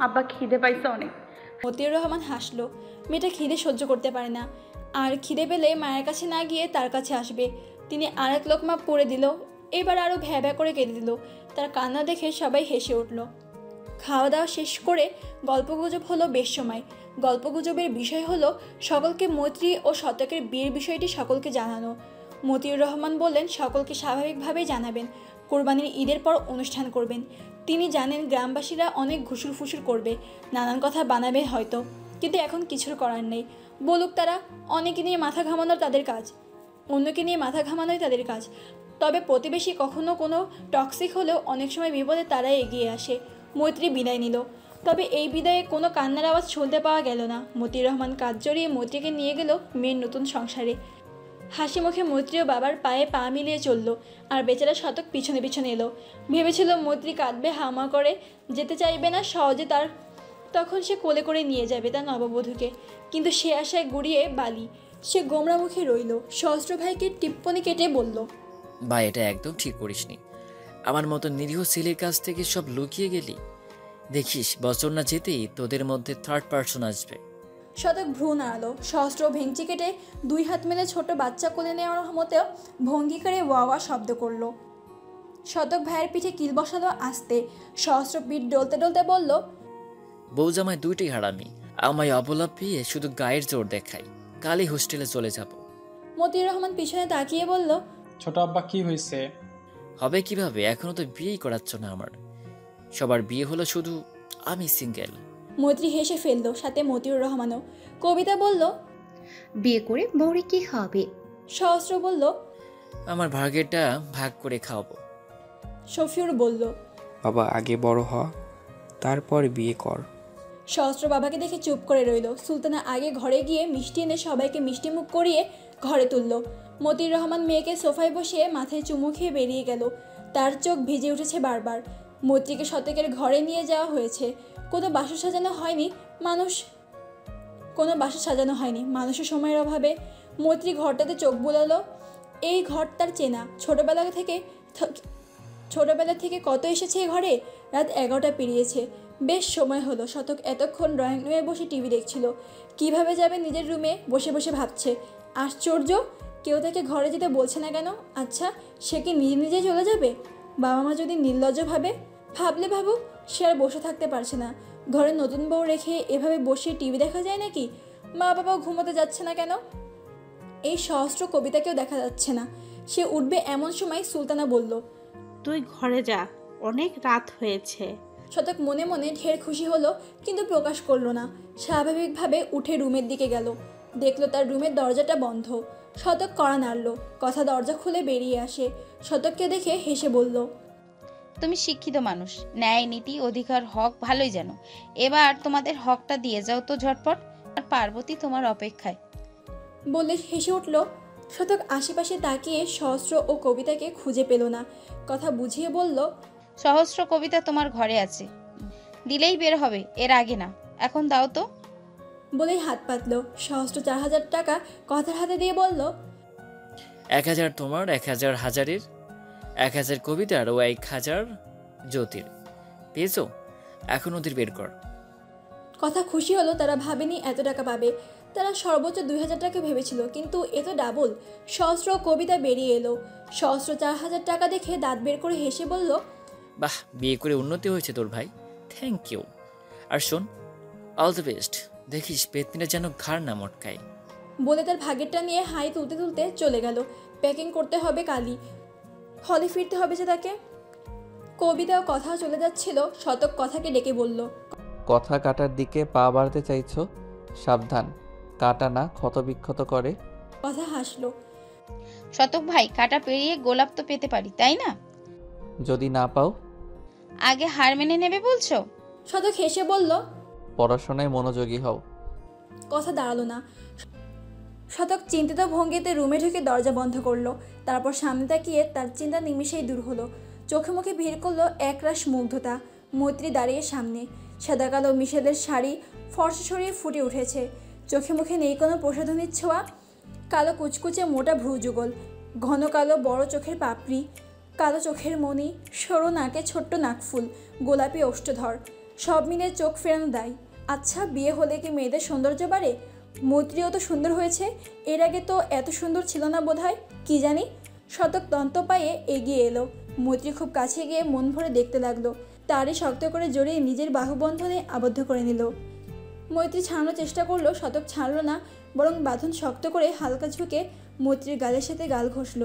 আব্বা খিদে পাইছে অনেক। মতিউর রহমান হাসলো। মেয়েটা খিদে সহ্য করতে পারে না, আর খিদে পেলে মায়ের কাছে না গিয়ে তার কাছে আসবে। তিনি আর এক লোকমা পড়ে দিল। এবার আরও ভ্যা ভ্যা করে কেঁদে দিল। তার কান্না দেখে সবাই হেসে উঠল। খাওয়া দাওয়া শেষ করে গল্পগুজব হলো বেশ সময়। গল্পগুজবের বিষয় হলো সকলকে মৈত্রী ও শতকের বিয়ের বিষয়টি সকলকে জানানো। মতিউর রহমান বললেন সকলকে স্বাভাবিকভাবেই জানাবেন, কোরবানির ঈদের পর অনুষ্ঠান করবেন। তিনি জানেন গ্রামবাসীরা অনেক ঘুষুর ফুসুর করবে, নানান কথা বানাবে হয়তো, কিন্তু এখন কিছুর করার নেই। বলুক তারা, অনেকে নিয়ে মাথা ঘামানোর তাদের কাজ, অন্যকে নিয়ে মাথা ঘামানোই তাদের কাজ। তবে প্রতিবেশী কখনো কোনো টক্সিক হলেও অনেক সময় বিপদে তারাই এগিয়ে আসে। মৈত্রী বিদায় নিল, তবে এই বিদায়ে কোনো কান্নার আওয়াজ শুনতে পাওয়া গেল না। মতিউর রহমান কাজ জড়িয়ে মৈত্রীকে নিয়ে গেল মেয়ের নতুন সংসারে। হাসি মুখে মৈত্রীও বাবার পায়ে পা মিলিয়ে চলল, আর বেচারা শতক পিছনে পিছনে এলো। ভেবেছিল মৈত্রী কাঁদবে, হামা করে যেতে চাইবে না সহজে, তখন সে কোলে করে নিয়ে যাবে তার নববধূকে, কিন্তু সে আশায় গুড়িয়ে বালি। সে গোমরা মুখে রইল। সহস্র ভাইকে টিপ্পনি কেটে বলল, ভাই এটা একদম ঠিক করিসনি। আমার মতো নিরীহ ছেলের কাছ থেকে সব লুকিয়ে গেলি। দেখিস বছর না যেতেই তোদের মধ্যে থার্ড পার্সন আসবে। শতক ভ্রু নাড়ালো। সহস্র ভেঙচি কেটে দুই হাত মেলে ছোট বাচ্চা কোলে নেওয়ার মতো ভঙ্গি করে ওয়া ওয়া শব্দ করলো। শতক ভাইয়ের পিঠে কিল বসালো আস্তে। সহস্র পিঠ ডলতে ডলতে বলল, বউ জামাই দুইটাই হারামি, আমায় অবলা পেয়ে শুধু গায়ের জোর দেখাই। কালই হোস্টেলে চলে যাব। মতিউর রহমান পিছনে তাকিয়ে বলল, ছোট আব্বা কি হয়েছে? হবে কিভাবে, এখনো তো বিয়েই করাচ্ছ না আমার। সবার বিয়ে হলো, শুধু আমি সিঙ্গেল। মৈত্রী হেসে ফেললো, সাথে মতিউর রহমানও। কবিতা বলল, বিয়ে করে বউরে কি খাওয়াবে? সহস্র বলল, আমার ভাগেরটা ভাগ করে খাওয়াবো। শফিউর বলল, বাবা আগে বড় হ, তারপর বিয়ে কর। সহস্র বাবাকে দেখে চুপ করে রইল। সুলতানা আগে ঘরে গিয়ে মিষ্টি এনে সবাইকে মিষ্টি মুখ করিয়ে ঘরে তুলল। মতিউর রহমান মেয়েকে সোফায় বসিয়ে মাথায় চুমু খেয়ে বেরিয়ে গেল। তার চোখ ভিজে উঠেছে বারবার। মৈত্রীকে শতকের ঘরে নিয়ে যাওয়া হয়েছে। কোনো বাসা সাজানো হয়নি মানুষের সময়ের অভাবে। মৈত্রী ঘরটাতে চোখ বুলালো। এই ঘর তার চেনা, ছোটবেলা থেকে কত এসেছে এ ঘরে। রাত 11টা পেরিয়েছে, বেশ সময় হলো। শতক এতক্ষণ ড্রয়িং রুমে বসে টিভি দেখছিল। কিভাবে যাবে নিজের রুমে, বসে বসে ভাবছে। আশ্চর্য, কেউ তাকে ঘরে যেতে বলছে না কেন? আচ্ছা, সে কি নিজে নিজেই চলে যাবে? বাবা মা যদি নির্লজ্জ ভাবলে ভাবুক, সে আর বসে থাকতে পারছে না। ঘরে নতুন বউ রেখে এভাবে বসে টিভি দেখা যায় নাকি? মা বাবাও ঘুমোতে যাচ্ছে না কেন? এই সহস্র কবিতাকেও দেখা যাচ্ছে না। সে উঠবে এমন সময় সুলতানা বলল, তুই ঘরে যা, অনেক রাত হয়েছে। শতক মনে মনে ঢের খুশি হলো, কিন্তু প্রকাশ করলো না। স্বাভাবিকভাবে উঠে রুমের দিকে গেল। দেখলো তার রুমের দরজাটা বন্ধ। শতক কড়া নাড়ল। কথা দরজা খুলে বেরিয়ে আসে। শতককে দেখে হেসে বলল, তুমি শিক্ষিত মানুষ, ন্যায় নীতি অধিকার হক ভালোই জানো। এবার তোমাদের হকটা দিয়ে যাও তো ঝটপট, আর পার্বতী তোমার অপেক্ষায়। বলে হেসে উঠল। শতক আশেপাশে তাকিয়ে সহস্র ও কবিতাকে খুঁজে পেল না। কথা বুঝিয়ে বলল, সহস্র কবিতা তোমার ঘরে আছে, দিলেই বের হবে, এর আগে না। এখন দাও তো। বলেই হাত পাতল। সহস্র 4000 টাকা কথার হাতে দিয়ে বলল, 1000 তোমার, 1000 হাজারের, 1000 কবিতার ও 1000 জ্যোতির। পেয়েছো? এখন ওদের বের কর। কথা খুশি হলো। তারা ভাবেনি এত টাকা পাবে। তারা সর্বোচ্চ 2000 টাকা ভেবেছিল, কিন্তু এ তো ডাবল। সহস্র কবিতা বেরিয়ে এলো। সহস্র 4000 টাকা দেখে দাঁত বের করে হেসে বলল, বাহ, বিয়ে করে উন্নতি হয়েছে তোর ভাই, থ্যাংক ইউ। আর শোন, অল দ্য বেস্ট। দেখিস পেতনিটা যেন ঘাড় না মটকায়। বলে তার ভাগেরটা নিয়ে হাই তুলতে তুলতে চলে গেল। প্যাকিং করতে হবে কালই, হলে ফিরতে হবে যে তাকে। কবিতা ও কথা চলে যাচ্ছিল। শতক কথাকে ডেকে বলল, কথা কাটার দিকে পা বাড়াতে চাইছো, সাবধান, কাটা না ক্ষত বিক্ষত করে। কথা হাসলো। শতক ভাই, কাটা পেরিয়ে গোলাপ তো পেতে পারি, তাই না? যদি না পাও? আগে হার মেনে নেবে বলছো? শতক হেসে বলল, পড়াশোনায় মনোযোগী হও। কথা দাঁড়ালো না। শতক চিন্তিত ভঙ্গিতে রুমে ঢুকে দরজা বন্ধ করলো। তারপর সামনে তাকিয়ে তার চিন্তা নিমিষেই দূর হলো। চোখে মুখে ভিড় করলো একরাশ মুগ্ধতা। মৈত্রী দাঁড়িয়ে সামনে। সাদা কালো মিশেলের শাড়ি ফর্সা সরিয়ে ফুটে উঠেছে। চোখে মুখে নেই কোনো প্রসাধনীর ছোঁয়া। কালো কুচকুচে মোটা ভ্রু যুগল, ঘন কালো বড় চোখের পাপড়ি, কালো চোখের মণি, সরু নাকে ছোট্ট নাকফুল, গোলাপি ওষ্ঠধর। সব মিলে চোখ ফেরানো দেয়। আচ্ছা, বিয়ে হলে কি মেয়েদের সৌন্দর্য বাড়ে? মৈত্রীও তো সুন্দর হয়েছে, এর আগে তো এত সুন্দর ছিল না বোধহয়, কি জানি। শতক দন্ত পায়ে এগিয়ে এলো। মৈত্রী খুব কাছে গিয়ে মন ভরে দেখতে লাগলো। তারই শক্ত করে জড়িয়ে নিজের বাহুবন্ধনে আবদ্ধ করে নিল। মৈত্রী ছাড়ানোর চেষ্টা করলো, শতক ছাড়ল না, বরং বাঁধন শক্ত করে হালকা ঝুঁকে মৈত্রীর গালের সাথে গাল ঘষল।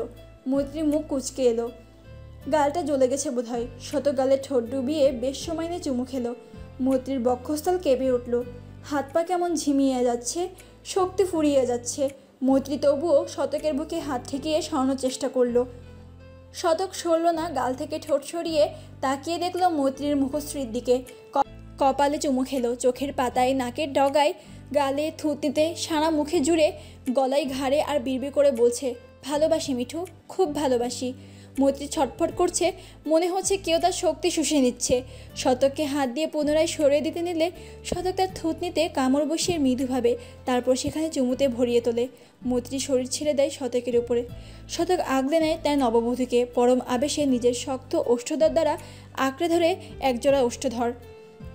মৈত্রীর মুখ কুঁচকে এলো, গালটা জ্বলে গেছে বোধহয়। শতক গালে ঠোঁট ডুবিয়ে বেশ সময় নিয়ে চুমু খেলো। মৈত্রীর বক্ষস্থল কেঁপে উঠল, হাত পা কেমন ঝিমিয়ে যাচ্ছে, শক্তি ফুরিয়ে যাচ্ছে। মৈত্রী তবুও শতকের বুকে হাত ঠেকিয়ে সরানোর চেষ্টা করলো। শতক সরল না, গাল থেকে ঠোঁট সরিয়ে তাকিয়ে দেখলো মৈত্রীর মুখশ্রীর দিকে। কপালে চুমু খেলো, চোখের পাতায়, নাকের ডগায়, গালে, থুতনিতে, সারা মুখে জুড়ে, গলায়, ঘাড়ে, আর বিড়বিড় করে বলছে, ভালোবাসি মিঠু, খুব ভালোবাসি। মৈত্রী ছটফট করছে, মনে হচ্ছে কেউ তার শক্তি শুষে নিচ্ছে। শতককে হাত দিয়ে পুনরায় সরিয়ে দিতে নিলে শতক তার থুতনিতে কামড় বসিয়ে মৃদুভাবে, তারপর সেখানে চুমুতে ভরিয়ে তোলে। মৈত্রী শরীর ছেড়ে দেয় শতকের উপরে। শতক আগলে নেয় তার নববধূকে, পরম আবেশে নিজের শক্ত ওষ্ঠধর দ্বারা আঁকড়ে ধরে একজোড়া ওষ্ঠধর।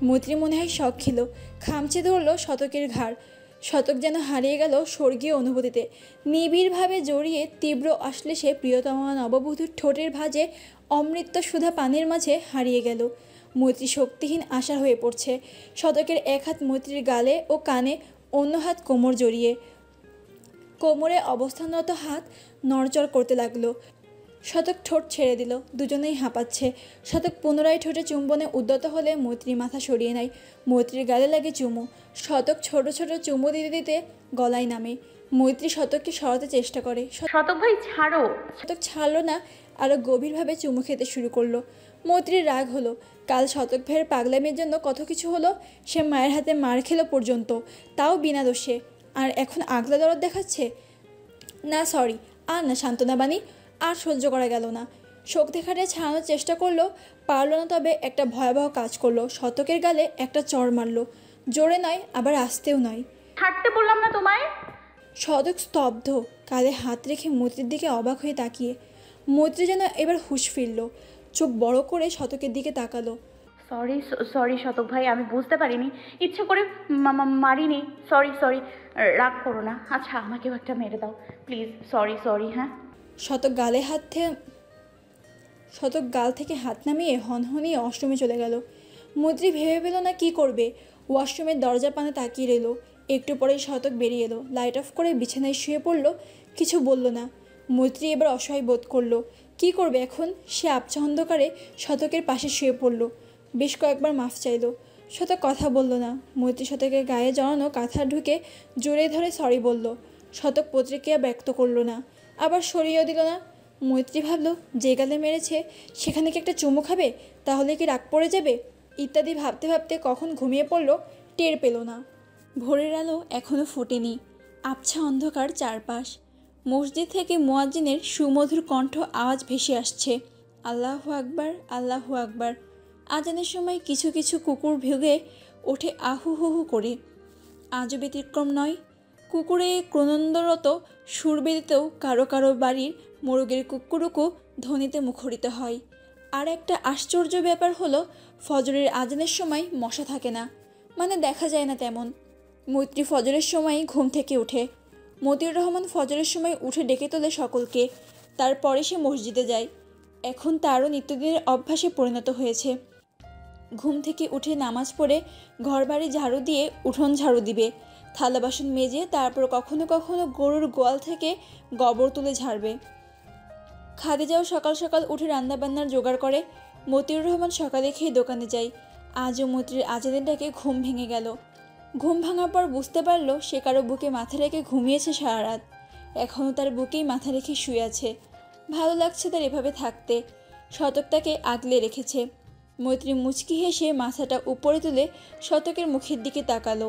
মৈত্রী মনে হয় শখ ছিল, খামচে ধরল শতকের ঘাড়। শতক যেন হারিয়ে গেল স্বর্গীয় অনুভূতিতে। নিবিড়ভাবে জড়িয়ে তীব্র আশ্লেষে প্রিয়তমা নববধূর ঠোঁটের ভাঁজে অমৃত সুধা পানির মাঝে হারিয়ে গেল। মৈত্রী শক্তিহীন আশা হয়ে পড়ছে। শতকের এক হাত মৈত্রীর গালে ও কানে, অন্য হাত কোমর জড়িয়ে। কোমরে অবস্থানরত হাত নড়চড় করতে লাগলো। শতক ঠোঁট ছেড়ে দিল, দুজনেই হাঁপাচ্ছে। শতক পুনরায় ঠোঁটে চুম্বনে উদ্যত হলে মৈত্রী মাথা সরিয়ে নেয়। মৈত্রীর গালে লাগে চুমু। শতক ছোট ছোট চুমু দিতে দিতে গলায় নামে। মৈত্রী শতককে সরাতে চেষ্টা করে। শতক ভাই ছাড়ো। শতক ছাড়লো না, আরও গভীরভাবে চুমু খেতে শুরু করলো। মৈত্রীর রাগ হলো, কাল শতক ভাইয়ের পাগলামির জন্য কত কিছু হলো। সে মায়ের হাতে মার খেলো পর্যন্ত, তাও বিনা দোষে, আর এখন আগলা দরদ দেখাচ্ছে। না সরি, আর না সান্ত্বনা বাণী, আর সহ্য করা গেল না। শক্তি খাটিয়ে ছাড়ানোর চেষ্টা করলো, পারল না, তবে একটা ভয়াবহ কাজ করলো। শতকের গালে একটা চড় মারলো, জোরে নয়, আবার আস্তেও নয়। ছাড়তে বললাম না তোমায়। শতক স্তব্ধ, কালে হাত রেখে মৈত্রীর দিকে অবাক হয়ে তাকিয়ে। মৈত্রী যেন এবার হুঁশ ফিরল, চোখ বড় করে শতকের দিকে তাকালো। সরি সরি শতক ভাই, আমি বুঝতে পারিনি, ইচ্ছে করে মারিনি। সরি সরি, রাগ করো না। আচ্ছা, আমাকেও একটা মেরে দাও প্লিজ। Sorry sorry. হ্যাঁ। শতক গাল থেকে হাত নামিয়ে হনহনিয়ে ওয়াশরুমে চলে গেল। মৈত্রী ভেবে পেল না কি করবে। ওয়াশরুমের দরজার পানে তাকিয়ে রইল। একটু পরেই শতক বেরিয়ে এলো, লাইট অফ করে বিছানায় শুয়ে পড়ল। কিছু বলল না। মৈত্রী এবার অসহায় বোধ করলো। কি করবে এখন? সে আবছা অন্ধকারে শতকের পাশে শুয়ে পড়ল। বেশ কয়েকবার মাফ চাইল। শতক কথা বলল না। মৈত্রী শতকের গায়ে জড়ানো কাঁথা ঢুকে জোরে ধরে সরি বলল। শতক প্রতিক্রিয়া ব্যক্ত করল না, আবার সরিয়েও দিল না। মৈত্রী ভাবল, যে গালে মেরেছে সেখানে কি একটা চুমু খাবে, তাহলে কি রাগ পড়ে যাবে, ইত্যাদি ভাবতে ভাবতে কখন ঘুমিয়ে পড়ল টের পেল না। ভোরের আলো এখনও ফোটেনি, আবছা অন্ধকার চারপাশ। মসজিদ থেকে মুয়াজ্জিনের সুমধুর কণ্ঠ আওয়াজ ভেসে আসছে, আল্লাহু আকবার, আল্লাহু আকবার। আজানের সময় কিছু কিছু কুকুর ভেগে ওঠে আহু হু হু করে। আজও ব্যতিক্রম নয়। কুকুরে ক্রনন্দরত সুর বেদিতেও কারো কারো বাড়ির মোরগের কুকুরুকু ধ্বনিতে মুখরিত হয়। আর একটা আশ্চর্য ব্যাপার হলো, ফজরের আজানের সময় মশা থাকে না, মানে দেখা যায় না তেমন। মৈত্রী ফজরের সময় ঘুম থেকে ওঠে। মতিউর রহমান ফজরের সময় উঠে ডেকে তোলে সকলকে, তারপরে সে মসজিদে যায়। এখন তারও নিত্যদিনের অভ্যাসে পরিণত হয়েছে। ঘুম থেকে উঠে নামাজ পড়ে ঘরবাড়ি ঝাড়ু দিয়ে উঠোন ঝাড়ু দিবে, থালা বাসন মেজে তারপর কখনো কখনো গরুর গোয়াল থেকে গোবর তুলে ঝাড়বে। খাদিজাও সকাল সকাল উঠে রান্নাবান্নার জোগাড় করে। মতিউর রহমান সকালে খেয়ে দোকানে যায়। আজও মৈত্রীর আজানের ডাকে ঘুম ভেঙে গেল। ঘুম ভাঙার পর বুঝতে পারল সে কারো বুকে মাথা রেখে ঘুমিয়েছে সারা রাত। এখনও তার বুকেই মাথা রেখে শুয়ে আছে। ভালো লাগছে তার এভাবে থাকতে। শতক তাকে আগলে রেখেছে। মৈত্রী মুচকি হেসে মাথাটা উপরে তুলে শতকের মুখের দিকে তাকালো।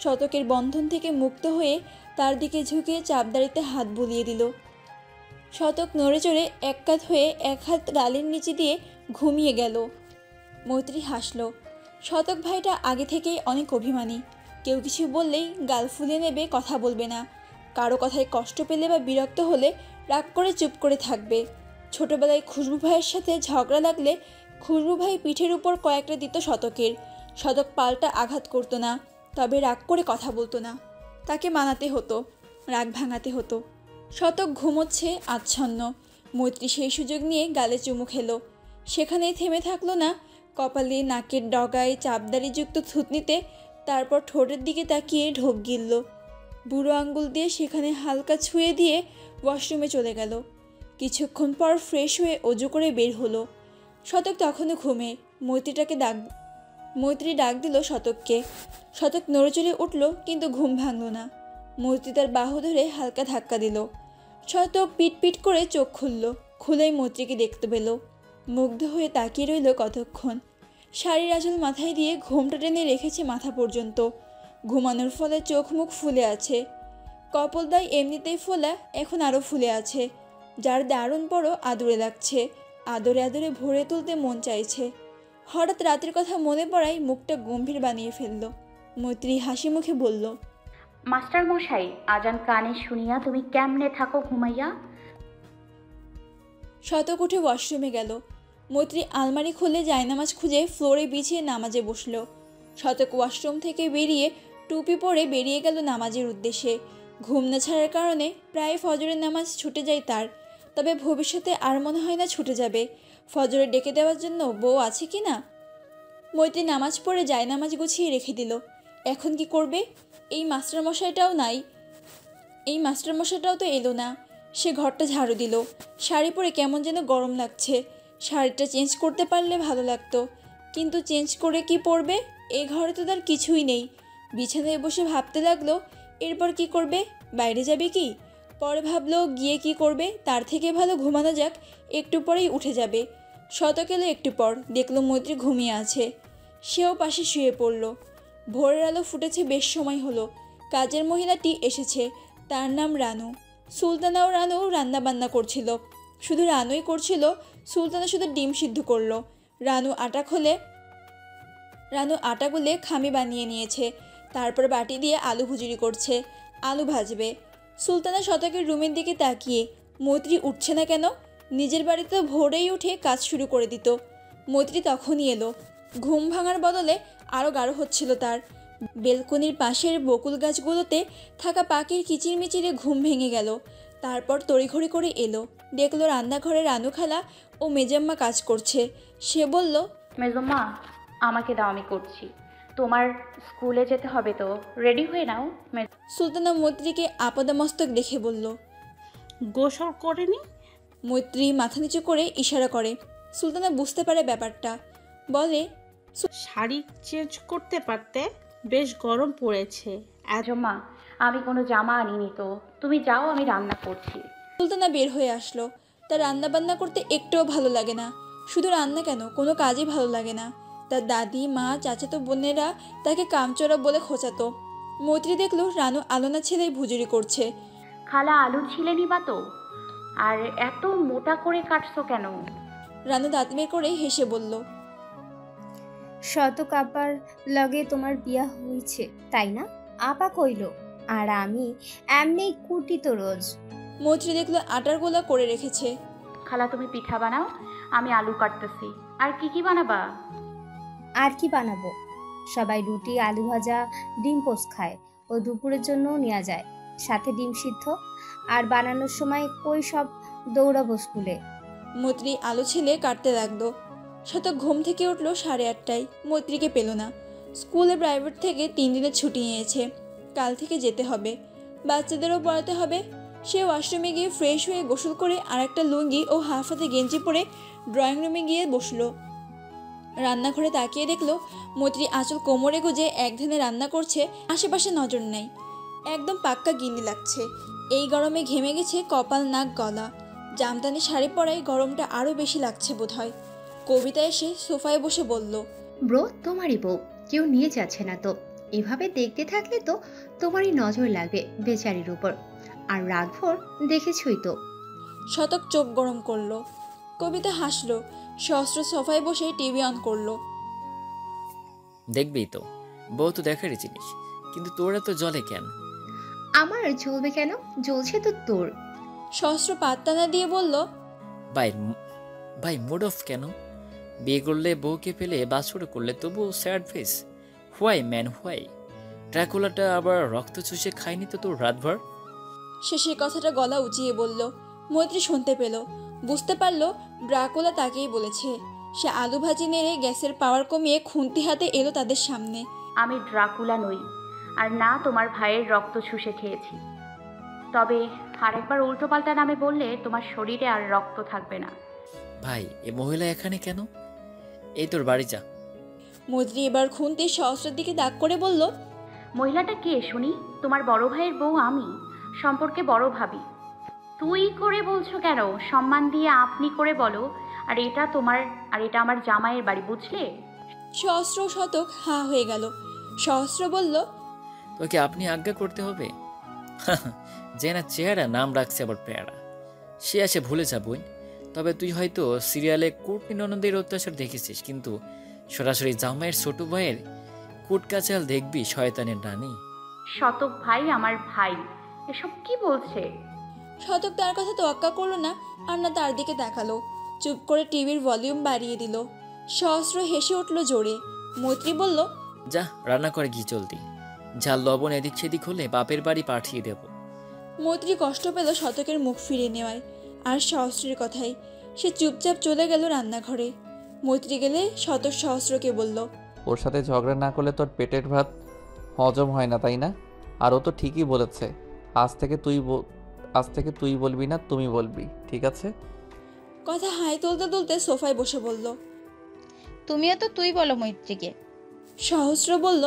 শতকের বন্ধন থেকে মুক্ত হয়ে তার দিকে ঝুঁকে চাপদাড়িতে হাত বুলিয়ে দিল। শতক নড়ে চড়ে এক কাঁধ হয়ে এক হাত ডালের নিচে দিয়ে ঘুমিয়ে গেল। মৈত্রী হাসল। শতক ভাইটা আগে থেকেই অনেক অভিমানী। কেউ কিছু বললেই গাল ফুলিয়ে নেবে, কথা বলবে না। কারো কথায় কষ্ট পেলে বা বিরক্ত হলে রাগ করে চুপ করে থাকবে। ছোটবেলায় খুশবু ভাইয়ের সাথে ঝগড়া লাগলে খুশবু ভাই পিঠের উপর কয়েকটা দিত শতকের। শতক পাল্টা আঘাত করতো না, তবে রাগ করে কথা বলতো না। তাকে মানাতে হতো, রাগ ভাঙাতে হতো। শতক ঘুমোচ্ছে আচ্ছন্ন। মৈত্রী সেই সুযোগ নিয়ে গালে চুমু খেলো। সেখানেই থেমে থাকলো না, কপালে নাকের ডগায় চাপদারিযুক্ত থুতনিতে, তারপর ঠোঁটের দিকে তাকিয়ে ঢোক গিলল। বুড়ো আঙ্গুল দিয়ে সেখানে হালকা ছুঁয়ে দিয়ে ওয়াশরুমে চলে গেল। কিছুক্ষণ পর ফ্রেশ হয়ে অজু করে বের হলো। শতক তখনও ঘুমে। মৈত্রী ডাক দিল শতককে। শতক নড়েচড়ে উঠল, কিন্তু ঘুম ভাঙল না। মৈত্রী তার বাহু ধরে হালকা ধাক্কা দিল। শতক পিট করে চোখ খুলল। খুলেই মৈত্রীকে দেখতে পেল। মুগ্ধ হয়ে তাকিয়ে রইল কতক্ষণ। শাড়ির আঁচল মাথায় দিয়ে ঘোমটা টেনে রেখেছে মাথা পর্যন্ত। ঘুমানোর ফলে চোখ মুখ ফুলে আছে। কপলদাই এমনিতেই ফোলা, এখন আরও ফুলে আছে, যার দারুণ বড় আদরে লাগছে। আদরে আদরে ভরে তুলতে মন চাইছে। হঠাৎ রাতের কথা মনে পড়ায় মুখটা গম্ভীর বানিয়ে ফেলল। মৈত্রী হাসি মুখে বলল, মাস্টার মশাই, আজান কানে শুনিয়া তুমি কেমনে থাকো ঘুমাইয়া? শতক উঠে ওয়াশরুমে গেল। মৈত্রী আলমারি খুলে জায়নামাজ খুঁজে ফ্লোরে বিছিয়ে নামাজে বসল। শতক ওয়াশরুম থেকে বেরিয়ে টুপি পরে বেরিয়ে গেল নামাজের উদ্দেশ্যে। ঘুম না ছাড়ার কারণে প্রায় ফজরের নামাজ ছুটে যায় তার। তবে ভবিষ্যতে আর মনে হয় না ছুটে যাবে। ফজরে ডেকে দেওয়ার জন্য বউ আছে কি না? মৈত্রী নামাজ পড়ে জায়নামাজ গুছিয়ে রেখে দিল। এখন কি করবে? এই মাস্টারমশাইটাও তো এলো না। সে ঘরটা ঝাড়ু দিল। শাড়ি পরে কেমন যেন গরম লাগছে। শাড়িটা চেঞ্জ করতে পারলে ভালো লাগতো, কিন্তু চেঞ্জ করে কি পরবে? এই ঘরে তো তার কিছুই নেই। বিছানায় বসে ভাবতে লাগলো, এরপর কি করবে? বাইরে যাবে কি? পরে ভাবলো গিয়ে কি করবে, তার থেকে ভালো ঘুমানো যাক, একটু পরেই উঠে যাবে। শতক এলো একটু পর, দেখলো মৈত্রী ঘুমিয়ে আছে। সেও পাশে শুয়ে পড়ল। ভোরের আলো ফুটেছে, বেশ সময় হলো। কাজের মহিলাটি এসেছে, তার নাম রানু। সুলতানা ও রানু রান্না বান্না করছিল। শুধু রানুই করছিল, সুলতানা শুধু ডিম সিদ্ধ করলো। রানু আটা গুলে খামি বানিয়ে নিয়েছে। তারপর বাটি দিয়ে আলু ভুজিরি করছে, আলু ভাজবে। সুলতানা শতকের রুমের দিকে তাকিয়ে, মৈত্রী উঠছে না কেন? নিজের বাড়িতে তো ভোরেই উঠে কাজ শুরু করে দিত। মৈত্রী তখনই এলো। ঘুম ভাঙার বদলে আরও গাঢ় হচ্ছিল তার। বেলকনির পাশের বকুল গাছগুলোতে থাকা পাখির কিচিরমিচিরে ঘুম ভেঙে গেল। তারপর তড়িঘড়ি করে এলো, দেখলো রান্নাঘরে রানু খালা ও মেজাম্মা কাজ করছে। সে বলল, মেজম্মা, আমাকে দাও, আমি করছি। তোমার স্কুলে যেতে হবে তো, রেডি হয়ে নাও। সুলতানা মৈত্রীকে আপাদমস্তক দেখে বলল। গোসল করেনি? মৈত্রী মাথা নিচু করে ইশারা করে। সুলতানা বুঝতে পারে ব্যাপারটা, বলে, শাড়ি চেঞ্জ করতে পারতে, বেশ গরম পড়েছে। মেজম্মা, আমি কোনো জামা আনিনি তো, তুমি যাও, আমি রান্না করছি। সুলতানা বের হয়ে আসলো। তার রান্না বান্না করতে একটুও ভালো লাগে না। শুধু রান্না কেন, কোনো কাজই ভালো লাগে না। তার দাদি, মা, চাচাতো বোনেরা তাকে কামচোরা বলে খোঁচাতো। মৈত্রী দেখলো রানু আলোনা ছেলে ভুজুরি করছে। খালা, আলু ছিলে নিবা তো? আর এত মোটা করে কাটছো কেন? রানু দাঁত বের করে হেসে বলল, শতক আপার লগে তোমার বিয়া হইছে তাই না? আপা কইল, আর আমি এমনি কুটি তো রোজ। মৈত্রী দেখলো আটার গোলা করে রেখেছে। খালা, তুমি পিঠা বানাও, আমি আলু কাটতেছি। আর কি কি বানাবা? আর কি বানাবো? সবাই রুটি, আলু ভাজা, ডিম পোস্ট খায়, ও দুপুরের জন্য নেওয়া যায়, সাথে ডিম সিদ্ধ। আর বানানোর সময় কই সব দৌড়াবো স্কুলে। মৈত্রী আলো ছেলে কাটতে লাগলো। শতক ঘুম থেকে উঠলো 8:30টায়। মৈত্রীকে পেল না। স্কুলে প্রাইভেট থেকে 3 দিনের ছুটি নিয়েছে। কাল থেকে যেতে হবে। বাচ্চাদেরও পড়াতে হবে। সে ওয়াশরুমে গিয়ে ফ্রেশ হয়ে গোসল করে আর একটা লুঙ্গি ও হাফ হাতে গেঞ্জি পরে ড্রয়িং রুমে গিয়ে বসলো। রান্নাঘরে তাকিয়ে দেখলো মৈত্রী আঁচল কোমরে গুজে এক ধ্যানে রান্না করছে। আশেপাশে নজর নেই। একদম পাক্কা গিন্নি লাগছে। এই গরমে ঘেমে গেছে কপাল, নাক, গলা। জামদানি শাড়ি পরায় গরমটা আরও বেশি লাগছে বোধহয়। কবিতা এসে সোফায় বসে বলল, ব্রো, তোমারই বউ, কেউ নিয়ে যাচ্ছে না তো। এভাবে দেখতে থাকলে তো তোমারই নজর লাগবে বেচারির উপর। আর রাতভর দেখেছই তো। শতক চোখ গরম করলো। কবিতা হাসলো। সহস্র সোফায় বসে টিভি অন করলো। দেখবেই তো, বউ তো দেখারই জিনিস, কিন্তু তোরা তো জলে কেন? আমার জ্বলবে কেন? জ্বলছে তো তোর। সহস্র পাত্তা না দিয়ে বলল, ভাই মুড অফ কেন? বিয়ে করলে বউকে পেলে বাছুর করলে তবু sad face. Why man why? ড্রাকুলাটা আবার রক্ত চুষে খায়নি তো তোর রাতভর? সে সেই কথাটা গলা উঁচিয়ে বলল। মৈত্রী শুনতে পেল, বুঝতে পারল ড্রাকুলা তাকেই বলেছে। সে আলু ভাজি নেড়ে গ্যাসের পাওয়ার কমিয়ে খুন্তি হাতে এলো তাদের সামনে। আমি ড্রাকুলা নই, আর না তোমার ভাইয়ের রক্ত শুষে খেয়েছি। তবে আরেকবার উল্টোপাল্টা নামে বললে তোমার শরীরে আর রক্ত থাকবে না। ভাই, এ মহিলা এখানে কেন? এই তোর বাড়ি যা। মৈত্রী এবার খুন্তি সহস্রের দিকে দাগ করে বলল, মহিলাটা কে শুনি? তোমার বড় ভাইয়ের বউ আমি, সম্পর্কে বড় ভাবি। তুই করে বলছো কেন? সম্মান দিয়ে আপনি করে বলো। আর এটা আমার জামাইয়ের বাড়ি, বুঝলে? সহস্র শতক হা হয়ে গেল। সহস্র বলল, তোকে আপনি আজ্ঞা করতে হবে? যে না চেহারা নাম রাখছে আবার পেয়ারা, সে আসে ভুলে যাবই। তবে তুই হয়তো সিরিয়ালে কোর্টনি ননদের অত্যাচার দেখেছিস, কিন্তু সরাসরি জামাইয়ের ছোট ভাইয়ের কোর্ট কাচাল দেখবি শয়তানের রানী। শতক ভাই আমার ভাই, এসব কি বলছে? শতক তার কথা তোয়াক্কা করলো না, আর না তার দিকে তাকালো। চুপ করে টিভির ভলিউম বাড়িয়ে দিল। সহস্র হেসে উঠল জোরে। মৈত্রী বলল, যা রান্না করে ঘি চলতি, ঝাল লবণ এদিক সেদিক হলে বাপের বাড়ি পাঠিয়ে দেব। মৈত্রী কষ্ট পেল শতকের মুখ ফিরে নেওয়ায় আর সহস্রের কথাই। সে চুপচাপ চলে গেল রান্নাঘরে। মৈত্রী গেলে শতক সহস্রকে বলল, ওর সাথে ঝগড়া না করলে তোর পেটের ভাত হজম হয় না, তাই না? আর ও তো ঠিকই বলেছে। আজ থেকে তুই বলবি না, তুমি বলবি, ঠিক আছে? কথা হাই তুলতে তুলতে সোফায় বসে বলল। তুমিও তো তুই বলো মৈত্রীকে। সহস্র বলল,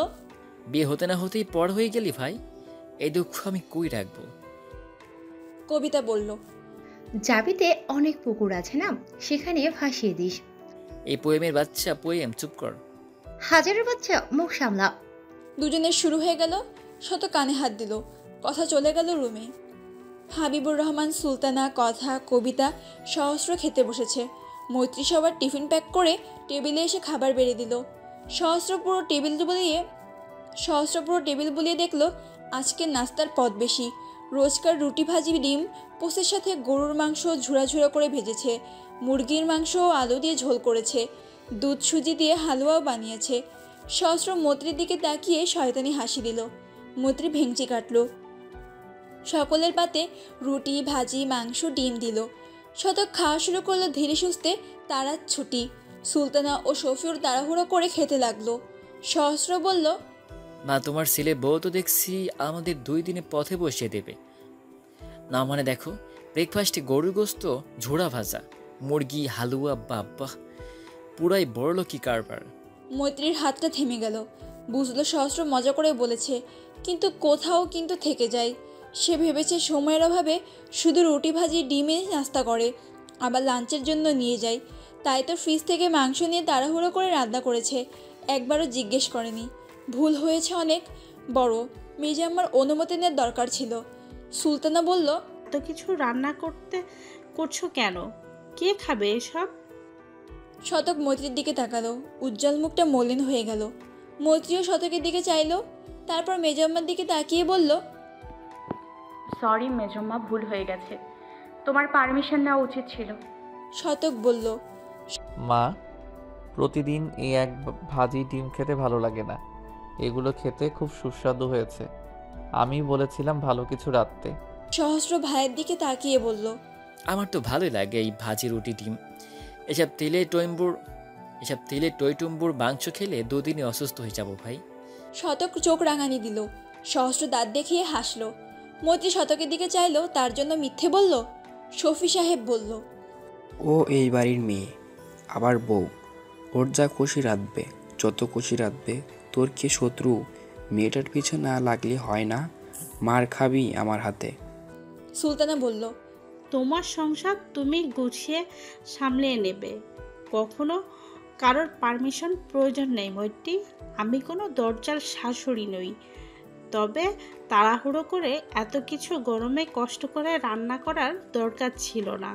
বিয়ে হতে না হতেই পর হয়ে গেলি ভাই, এই দুঃখ আমি কই রাখবো? কবিতা বলল, জাবিতে অনেক পুকুর আছে না, সেখানে ভাসিয়ে দিস। এই পোয়েমের বাচ্চা, পোয়েম চুপ কর। হাজারের বাচ্চা, মুখ সামলা। দুজনের শুরু হয়ে গেল। শত কানে হাত দিল। কথা চলে গেল রুমে। হাবিবুর রহমান, সুলতানা, কথা, কবিতা, সহস্র খেতে বসেছে। মৈত্রী সবার টিফিন প্যাক করে টেবিলে এসে খাবার বেড়ে দিল। সহস্র পুরো টেবিল বুলিয়ে দেখলো আজকে নাস্তার পদ বেশি। রোজকার রুটি ভাজি ডিম পোস্তের সাথে গরুর মাংস ঝুড়া ঝুড়া করে ভেজেছে, মুরগির মাংস ও আলু দিয়ে ঝোল করেছে, দুধ সুজি দিয়ে হালুয়াও বানিয়েছে। সহস্র মৈত্রীর দিকে তাকিয়ে শয়তানি হাসি দিল। মৈত্রী ভেঙচি কাটল। সকলের পাতে রুটি, ভাজি, মাংস, ডিম দিল। শতক খাওয়া শুরু করলো ধীরে সুস্থে। তারা ছুটি। সুলতানা ও শফিউর তাড়াহুড়ো করে খেতে লাগলো। সহস্র বলল, মা, তোমার ছেলে বউ তো দেখছি আমাদের 2 দিনে পথে বসিয়ে দেবে না। মানে দেখো, ব্রেকফাস্টে গরুর গোস্ত, ঝোড়া ভাজা, মুরগি, হালুয়া, বাবা পুরাই বড়লোকি কারবার। মৈত্রীর হাতটা থেমে গেল। বুঝলো সহস্র মজা করে বলেছে, কিন্তু কোথাও কিন্তু থেকে যায়। সে ভেবেছে সময়ের অভাবে শুধু রুটি ভাজি ডিমে নাস্তা করে, আবার লাঞ্চের জন্য নিয়ে যায়। তাই তো ফ্রিজ থেকে মাংস নিয়ে তাড়াহুড়ো করে রান্না করেছে, একবারও জিজ্ঞেস করেনি। ভুল হয়েছে অনেক বড়। মির্জাম্মার অনুমতি নেওয়ার দরকার ছিল। সুলতানা বলল, এত কিছু রান্না করছো কেন? কে খাবে এসব? শতক মৈত্রীর দিকে তাকালো। উজ্জ্বল মুখটা মলিন হয়ে গেল। মৈত্রীও শতকের দিকে চাইলো, তারপর মেজম্মার দিকে তাকিয়ে বলল, সরি মেজম্মা, ভুল হয়ে গেছে। তোমার পারমিশন নেওয়া উচিত ছিল। শতক বলল, মা, প্রতিদিন এই এক ভাজি ডিম খেতে ভালো লাগে না। এগুলো খেতে খুব সুস্বাদু হয়েছে। আমি বলেছিলাম ভালো কিছু রাঁধতে। সহস্র ভাইয়ের দিকে তাকিয়ে বলল, আমার তো ভালোই লাগে এই ভাজি, রুটি, ডিম। এসব তেলে টইটুম্বুর মাংস খেলে 2 দিনে অসুস্থ হয়ে যাব ভাই। শতক চোখ রাঙানি দিল। সহস্র দাঁত দেখিয়ে হাসলো। মৈত্রী শতকের দিকে চাইলো, তার জন্য মিথ্যে বলল। শফি সাহেব বলল, ও এই বাড়ির মেয়ে, আবার বউ। ওর যা খুশি রাঁধবে, যত খুশি রাঁধবে। তোর কি শত্রু? মেয়েটার পিছু না লাগলে হয় না? মার খাবি আমার হাতে। সুলতানা বলল, তোমার সংসার তুমি গুছিয়ে সামলিয়ে নেবে, কখনো কারোর পারমিশন প্রয়োজন নেই মৈত্রী। আমি কোনো দরজাল শাশুড়ি নই। তবে তাড়াহুড়ো করে এত কিছু গরমে কষ্ট করে রান্না করার দরকার ছিল না।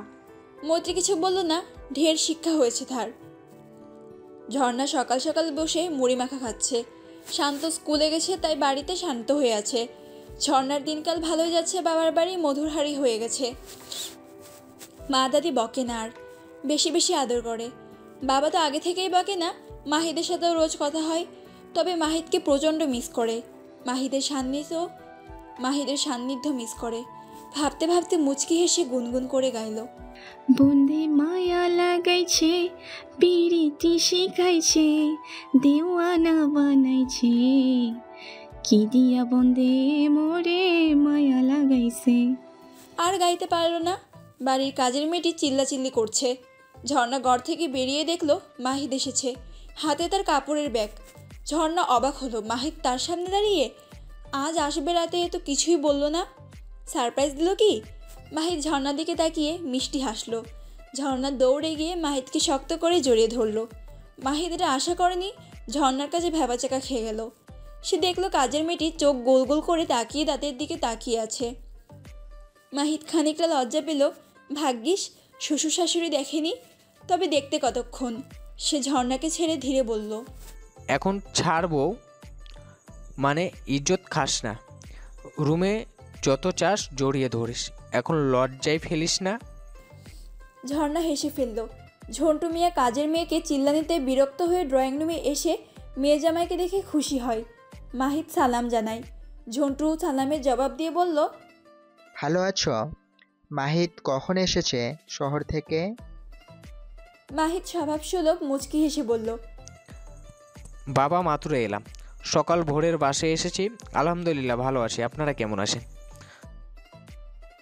মৈত্রী কিছু বলল না। ঢের শিক্ষা হয়েছে তার। ঝর্ণা সকাল সকাল বসে মুড়ি মাখা খাচ্ছে। শান্ত স্কুলে গেছে, তাই বাড়িতে শান্ত হয়ে আছে। ঝর্ণার দিনকাল ভালোই যাচ্ছে। বাবার বাড়ি মধুরহারি হয়ে গেছে। মা দাদি বকে না আর, বেশি বেশি আদর করে। বাবা তো আগে থেকেই বাকে না, মাহিদের সাথেও রোজ কথা হয়, তবে মাহিদকে প্রচণ্ড মিস করে। মাহিদের সান্নিধ্য মিস করে। ভাবতে ভাবতে মুচকি হেসে গুনগুন করে গাইল, বন্দে মায়া লাগাইছে, পিরিতি শিখাইছে, দেওয়ানা বানাইছে, কি দিয়া বন্দে মোরে মায়া লাগাইছে। আর গাইতে পারল না। বাড়ির কাজের মেয়েটি চিল্লাচিল্লি করছে। ঝর্ণা ঘর থেকে বেরিয়ে দেখলো মাহিদ এসেছে, হাতে তার কাপড়ের ব্যাগ। ঝর্ণা অবাক হলো, মাহিদ তার সামনে দাঁড়িয়ে। আজ আসবে রাতে, তো কিছুই বলল না। সারপ্রাইজ দিল কি? মাহিদ ঝর্ণার দিকে তাকিয়ে মিষ্টি হাসলো। ঝর্ণা দৌড়ে গিয়ে মাহিদকে শক্ত করে জড়িয়ে ধরলো। মাহিদ এটা আশা করেনি, ঝর্ণার কাছে ভ্যাবাচাকা খেয়ে গেল। সে দেখলো কাজের মেয়েটি চোখ গোল গোল করে তাকিয়ে দাঁতের দিকে তাকিয়ে আছে। মাহিদ খানিকটা লজ্জা পেল। ভাগ্যিস শ্বশুর শাশুড়ি দেখেনি। তবে দেখতে কতক্ষণ। সে ঝর্ণাকে ছেড়ে ধীরে বলল, এখন ছাড়বো, মানে ইজ্জত খাস না। রুমে যত চাস জড়িয়ে ধরিস, এখন লজ্জায় ফেলিস না। ঝর্ণা হেসে ফেলল। ঝন্টু মিয়া কাজের মেয়েকে চিল্লানিতে বিরক্ত হয়ে ড্রয়িং রুমে এসে মেয়ে জামাইকে দেখে খুশি হয়। মাহিদ সালাম জানায়। ঝন্টু সালামের জবাব দিয়ে বলল, ভালো আছো? মাহিদ কখন এসেছে শহর থেকে? মাহিদ স্বভাবসুলভ মুচকি হেসে বলল, বাবা মাত্র এলাম, সকাল ভোরের বাসে এসেছি। আলহামদুলিল্লাহ ভালো আছি, আপনারা কেমন আছেন?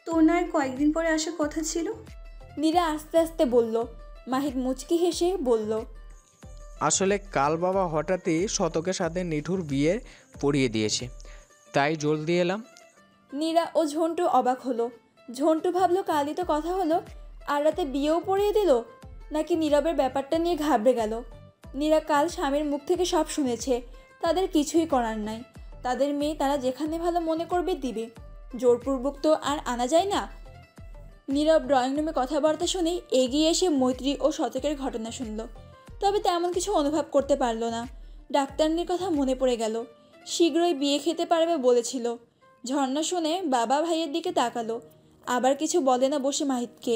তোর না আর কয়েকদিন পরে আসার কথা ছিল। নীরা আস্তে আস্তে বলল। মাহিদ মুচকি হেসে বলল, আসলে কাল বাবা হঠাৎই শতকের সাথে নিঠুর বিয়ে পড়িয়ে দিয়েছে, তাই জলদি এলাম। নীরা ও ঝন্টু অবাক হলো। ঝন্টু ভাবলো কালই তো কথা হলো, আর রাতে বিয়েও পড়িয়ে দিল, নাকি নীরবের ব্যাপারটা নিয়ে ঘাবড়ে গেল। নীরা কাল স্বামীর মুখ থেকে সব শুনেছে। তাদের কিছুই করার নাই। তাদের মেয়ে তারা যেখানে ভালো মনে করবে দিবে, জোরপূর্বক তো আর আনা যায় না। নীরব ড্রয়িং রুমে কথাবার্তা শুনে এগিয়ে এসে মৈত্রী ও শতকের ঘটনা শুনল, তবে তেমন কিছু অনুভব করতে পারল না। ডাক্তারনির কথা মনে পড়ে গেল, শীঘ্রই বিয়ে খেতে পারবে বলেছিল। ঝর্ণা শুনে বাবা ভাইয়ের দিকে তাকালো, আবার কিছু বলে না বসে মাহিদকে।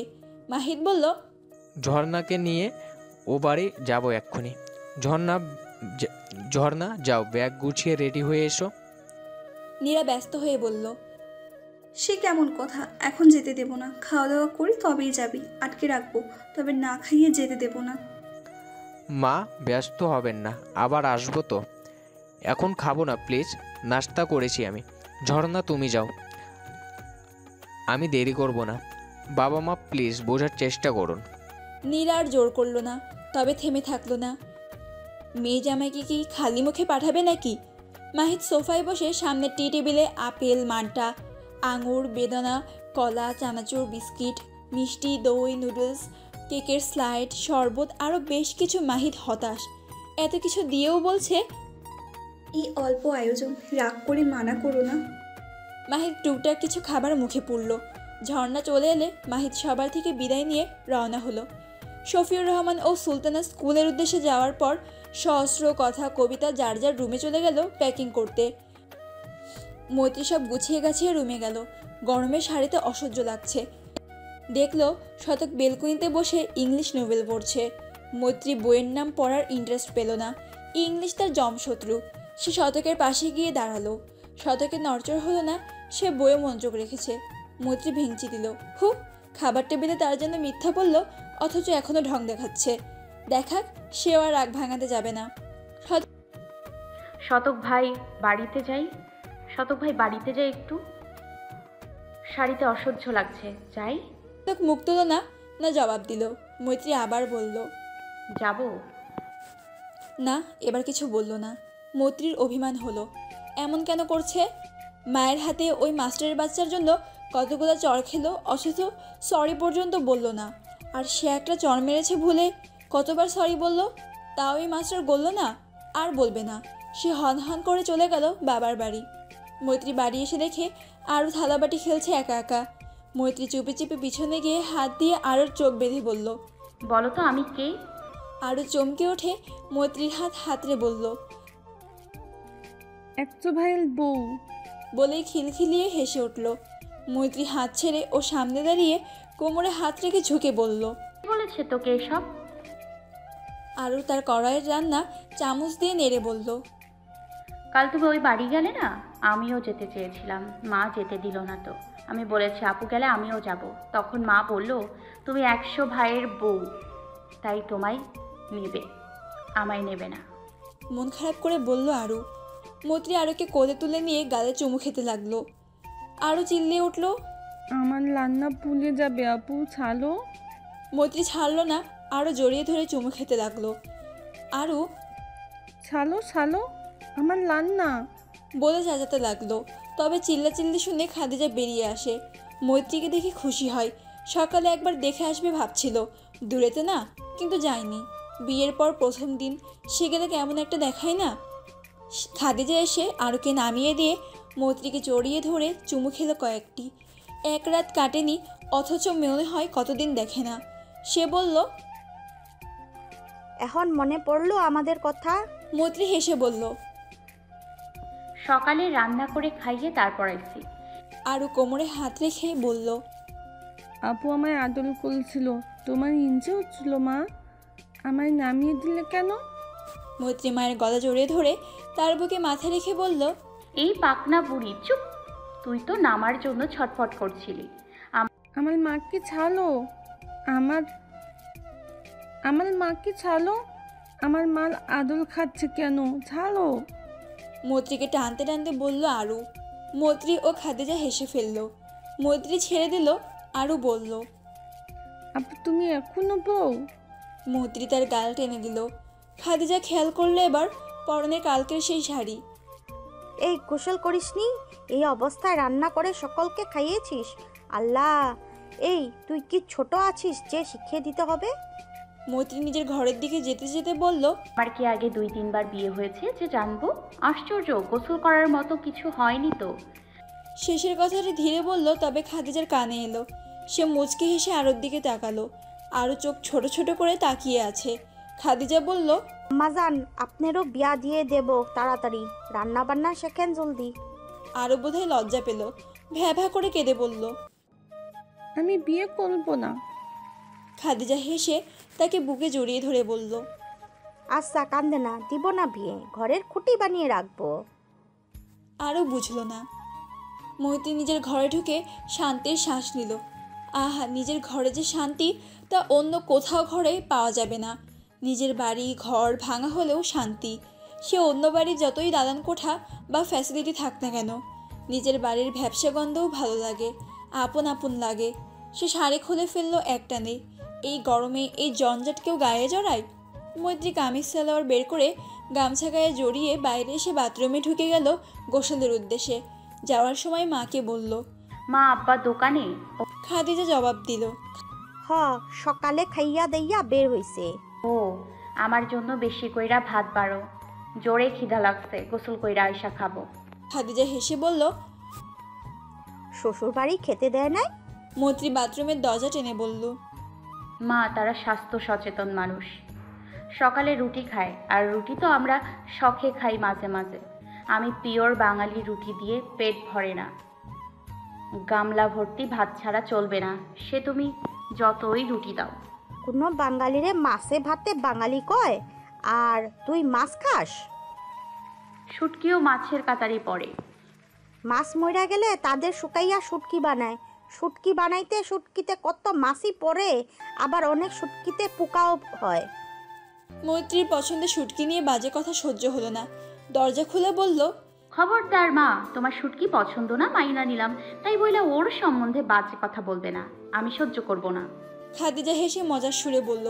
মাহিদ বলল, ঝর্ণাকে নিয়ে ও বাড়ি যাবো এক্ষুনি। ঝর্ণা যাও, ব্যাগ গুছিয়ে রেডি হয়ে এসো। নীরা ব্যস্ত হয়ে বলল, সে কেমন কথা, এখন যেতে দেব না, খাওয়া দাওয়া করি তবেই যাবি, আটকে রাখবো, তবে না খাইয়ে যেতে দেব না। মা ব্যস্ত হবেন না, আবার আসবো তো। এখন খাবো না প্লিজ, নাস্তা করেছি আমি। ঝর্ণা তুমি যাও, আমি দেরি করব না। বাবা মা প্লিজ বোঝার চেষ্টা করুন। নীরা আর জোর করলো না, তবে থেমে থাকলো না। মেয়ে জামাইকে কি খালি মুখে পাঠাবে নাকি? মাহিদ সোফায় বসে সামনের টি টেবিলে আপেল, মান্টা, আঙুর, বেদানা, কলা, চানাচুর, বিস্কিট, মিষ্টি, দই, নুডলস, কেকের স্লাইড, শরবত, আরও বেশ কিছু। মাহিদ হতাশ, এত কিছু দিয়েও বলছে, এই অল্প আয়োজন, রাগ করে মানা করো না। মাহিদ টুকটাক কিছু খাবার মুখে পুরল। ঝর্ণা চলে এলে মাহিদ সবার থেকে বিদায় নিয়ে রওনা হলো। শফিউর রহমান ও সুলতানা স্কুলের উদ্দেশ্যে যাওয়ার পর সহস্র কথা কবিতা যার যার রুমে চলে গেল প্যাকিং করতে। মৈত্রী সব গুছিয়ে গাছিয়ে রুমে গেল। গরমে শাড়িতে অসহ্য লাগছে। দেখলো শতক বেলকুনিতে বসে ইংলিশ নোবেল পড়ছে। মৈত্রী বইয়ের নাম পড়ার ইন্টারেস্ট পেল না। ইংলিশ তার জমশত্রু। সে শতকের পাশে গিয়ে দাঁড়ালো। শতকের নড়চড় হলো না, সে বইয়ে মনোযোগ রেখেছে। মৈত্রী ভেঙচি দিল, হু, খাবার টেবিলে তার জন্য মিথ্যা বলল, অথচ এখনও ঢং দেখাচ্ছে। দেখাক, সেও আর রাগ ভাঙাতে যাবে না। শতক ভাই বাড়িতে যাই, শতক ভাই বাড়িতে যাই, একটু শাড়িতে অসহ্য লাগছে, যাই। শতক মুখ তুলো না, না জবাব দিল। মৈত্রী আবার বলল, যাব না। এবার কিছু বলল না। মৈত্রীর অভিমান হলো, এমন কেন করছে? মায়ের হাতে ওই মাস্টারের বাচ্চার জন্য কতগুলো চড় খেলো, অথচ সরি পর্যন্ত বলল না। আর সে একটা চড় মেরেছে ভুলে কতবার সরি বলল, তাও এই মাস্টার বলল না, আর বলবে না। সে হন হন করে চলে গেল বাবার বাড়ি। মৈত্রী বাড়ি এসে দেখে আরও থালাবাটি খেলছে একা একা। মৈত্রী চুপি চুপি পিছনে গিয়ে হাত দিয়ে আরোর চোখ বেঁধে বলল, বলো তো আমি কে? আরও চমকে ওঠে, মৈত্রীর হাত হাতড়ে বলল, একটা ভাইয়ের বউ। বলেই খিলখিলিয়ে হেসে উঠল। মৈত্রী হাত ছেড়ে ও সামনে দাঁড়িয়ে কোমরে হাত রেখে ঝুঁকে বলল, বলেছে তোকে এসব? আরও তার কড়াইয়ের রান্না চামচ দিয়ে নেড়ে বলল, কাল তুমি ওই বাড়ি গেলে না, আমিও যেতে চেয়েছিলাম, মা যেতে দিল না। তো আমি বলেছি আপু গেলে আমিও যাব। তখন মা বলল তুমি 100 ভাইয়ের বউ, তাই তোমায় নেবে, আমায় নেবে না। মন খারাপ করে বলল আরু। মৈত্রী আরুকে কোলে তুলে নিয়ে গালে চুমু খেতে লাগলো। আরু চিল্লিয়ে উঠল, আমার রান্না ভুলে যাবে আপু, ছাড়ো। মৈত্রী ছাড়লো না, আরও জড়িয়ে ধরে চুমু খেতে লাগলো। আরু ছাড়ো ছাড়ো আমার রান্না বলে যাজাতে লাগলো। তবে চিল্লাচিল্লি শুনে খাদিজা বেরিয়ে আসে। মৈত্রীকে দেখে খুশি হয়। সকালে একবার দেখে আসবে ভাবছিল, দূরেতে না, কিন্তু যায়নি। বিয়ের পর প্রথম দিন, সে গেলে কেমন একটা দেখায় না। খাদিজা এসে আরুকে নামিয়ে দিয়ে মৈত্রীকে জড়িয়ে ধরে চুমু খেলো কয়েকটি। এক রাত কাটেনি, অথচ মনে হয় কতদিন দেখে না। সে বলল, এখন মনে পড়লো আমাদের কথা? মৈত্রী হেসে বলল, সকালে রান্না করে খাইয়ে তারপর আইছি। আরু কোমরে হাত রেখে বলল, আপু আমায় আদর করেছিল, তোমার ইঞ্চে হচ্ছিল মা, আমায় নামিয়ে দিলে কেন? মৈত্রী মায়ের গলা জড়িয়ে ধরে তার বুকে মাথা রেখে বলল, এই পাকনা বুড়ি, চুপ! তুই তো নামার জন্য ছটফট করছিলি। আমার মাকে ছাড়ো, আমার মাকে ছাড়ো, আমার মা আদর খাচ্ছে কেন, ছাড়ো। মৈত্রীকে টানতে টানতে বলল আরু। মৈত্রী ও খাদিজা হেসে ফেলল। মৈত্রী ছেড়ে দিল। আরু বলল, আপু তুমি এখনো বউ? মৈত্রী তার গাল টেনে দিল। খাদিজা খেয়াল করলো এবার পরনে কালকের সেই শাড়ি। এই গোসল করিসনি, এই অবস্থায় রান্না করে সকলকে খাইয়েছিস? আল্লাহ, এই তুই কি ছোট আছিস যে শিখিয়ে দিতে হবে? মৈত্রী নিজের ঘরের দিকে যেতে যেতে বলল, আমার কি আগে 2-3 বার বিয়ে হয়েছে যে জানবো? আশ্চর্য, গোসল করার মতো কিছু হয়নি তো। শেষের কথাটি ধীরে বলল, তবে খাদিজার কানে এলো। সে মুচকি হেসে আরুর দিকে তাকালো। আরু চোখ ছোট ছোট করে তাকিয়ে আছে। খাদিজা বলল, আম্মাজান, আপনারও বিয়া দিয়ে দেব তাড়াতাড়ি, রান্না বান্না শেখেন জলদি। আরু বোধহয় লজ্জা পেল, ভ্যা ভ্যা করে কেঁদে বলল, আমি বিয়ে করব না। খাদিজা হেসে তাকে বুকে জড়িয়ে ধরে বলল, আচ্ছা কান্দে না, দিব না বিয়ে, ঘরের খুঁটি বানিয়ে রাখবো। আরও বুঝল না। মৈত্রী নিজের ঘরে ঢুকে শান্তির শ্বাস নিল। আহা, নিজের ঘরে যে শান্তি, তা অন্য কোথাও ঘরে পাওয়া যাবে না। নিজের বাড়ি ঘর ভাঙা হলেও শান্তি। সে অন্য বাড়ির যতই দালান কোঠা বা ফ্যাসিলিটি থাক না কেন, নিজের বাড়ির ভ্যাবসা গন্ধও ভালো লাগে, আপন আপন লাগে। সে শাড়ি খুলে ফেলল একটানে। এই গরমে এই জঞ্জাট কেউ গায়ে জড়ায়? মৈত্রী কামিজ সালোয়ার বের করে গামছা গায়ে জড়িয়ে বাইরে এসে বাথরুমে ঢুকে গেল গোসলের উদ্দেশ্যে। যাওয়ার সময় মাকে বলল, মা আব্বা দোকানে। খাদিজা জবাব দিল, হ, সকালে খাইয়া দেইয়া বের হইছে। ও, আমার জন্য বেশি কইরা ভাত বাড়ো, জোরে খিদা লাগছে, গোসল কইরা আইসা খাবো। খাদিজা হেসে বলল, শ্বশুর বাড়ি খেতে দেয় নাই? মৈত্রী বাথরুমের দরজা টেনে বলল, মা তারা স্বাস্থ্য সচেতন মানুষ, সকালে রুটি খায়, আর রুটি তো আমরা শখে খাই মাঝে মাঝে। আমি পিওর বাঙালি, রুটি দিয়ে পেট ভরে না, গামলা ভর্তি ভাত ছাড়া চলবে না, সে তুমি যতই রুটি দাও। কোনো বাঙালিরে মাছে ভাতে বাঙালি কয়, আর তুই মাছ খাস? শুটকিও মাছের কাতারে পড়ে। মাছ মইরা গেলে তাদের শুকাইয়া শুটকি বানায়। শুটকি বানাইতে শুটকিতে কত মাছই পড়ে, আবার অনেক শুটকিতে পোকাও হয়। মৈত্রীর পছন্দের শুটকি নিয়ে বাজে কথা সহ্য হলো না। দরজা খুলে বলল, খবরদার মা, তোমার শুটকি পছন্দ না, মাইনা নিলাম, তাই বইলা ওর সম্বন্ধে বাজে কথা বলবে না, আমি সহ্য করব না। খাদিজা হেসে মজার সুরে বলল,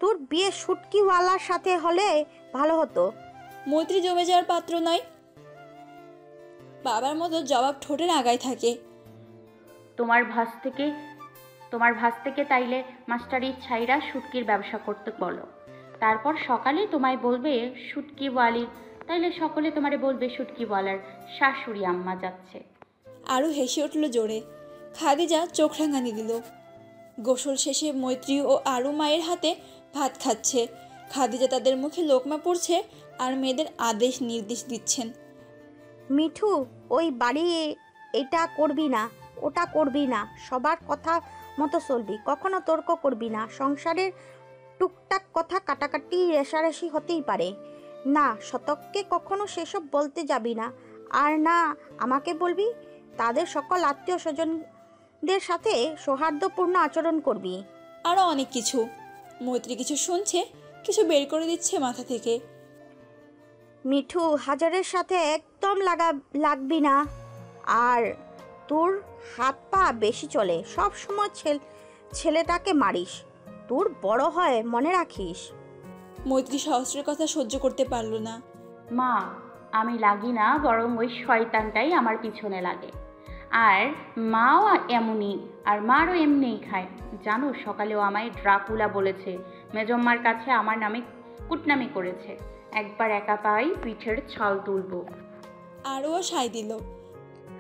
তোর বিয়ে শুটকিওয়ালার সাথে হলে ভালো হতো। মৈত্রী জমে যাওয়ার পাত্র নয়। বাবার মতো জবাব ঠোঁটের আগায় থাকে। তোমার ভাস থেকে তাইলে মাস্টারি ছাইরা শুটকির ব্যবসা করতে বলো, তারপর সকালে তোমায় বলবে শুটকিওয়ালির, তাইলে সকলে তোমারে বলবে শুটকিওয়ালার শাশুড়ি আম্মা যাচ্ছে। আরও হেসে উঠল জোরে। খাদিজা চোখ রাঙানি দিল। গোসল শেষে মৈত্রী ও আরু মায়ের হাতে ভাত খাচ্ছে। খাদিজা তাদের মুখে লোকমা পড়ছে আর মেয়েদের আদেশ নির্দেশ দিচ্ছেন। মিঠু, ওই বাড়ি এটা করবি না, ওটা করবি না, সবার কথা মতো চলবি, কখনো তর্ক করবি না, সংসারের টুকটাক কথা কাটাকাটি রেশারেশি হতেই পারে। না, শতককে কখনো সেসব বলতে যাবি না, আর না আমাকে বলবি। তাদের সকল আত্মীয় স্বজনদের সাথে সৌহার্দ্যপূর্ণ আচরণ করবি। আরও অনেক কিছু। মৈত্রী কিছু শুনছে, কিছু বের করে দিচ্ছে মাথা থেকে। মিঠু, হাজারের সাথে একদম লাগবি না। আর তোর হাত পা বেশি চলে, সব সময় ছেলেটাকে মারিস। তোর বড় হয় মনে রাখিস। মৈত্রী সহস্রের কথা সহ্য করতে পারল না। মা, আমি লাগি না, বরং ওই শয়তানটাই আমার পিছনে লাগে। আর মাও এমনই, আর মারও এমনিই খায়। জানো, সকালেও আমায় ড্রাকুলা বলেছে, মেজম্মার কাছে আমার নামে কুটনামি করেছে। একবার একা পাই পিঠের ছাল তুলবো। আরও সায় দিল।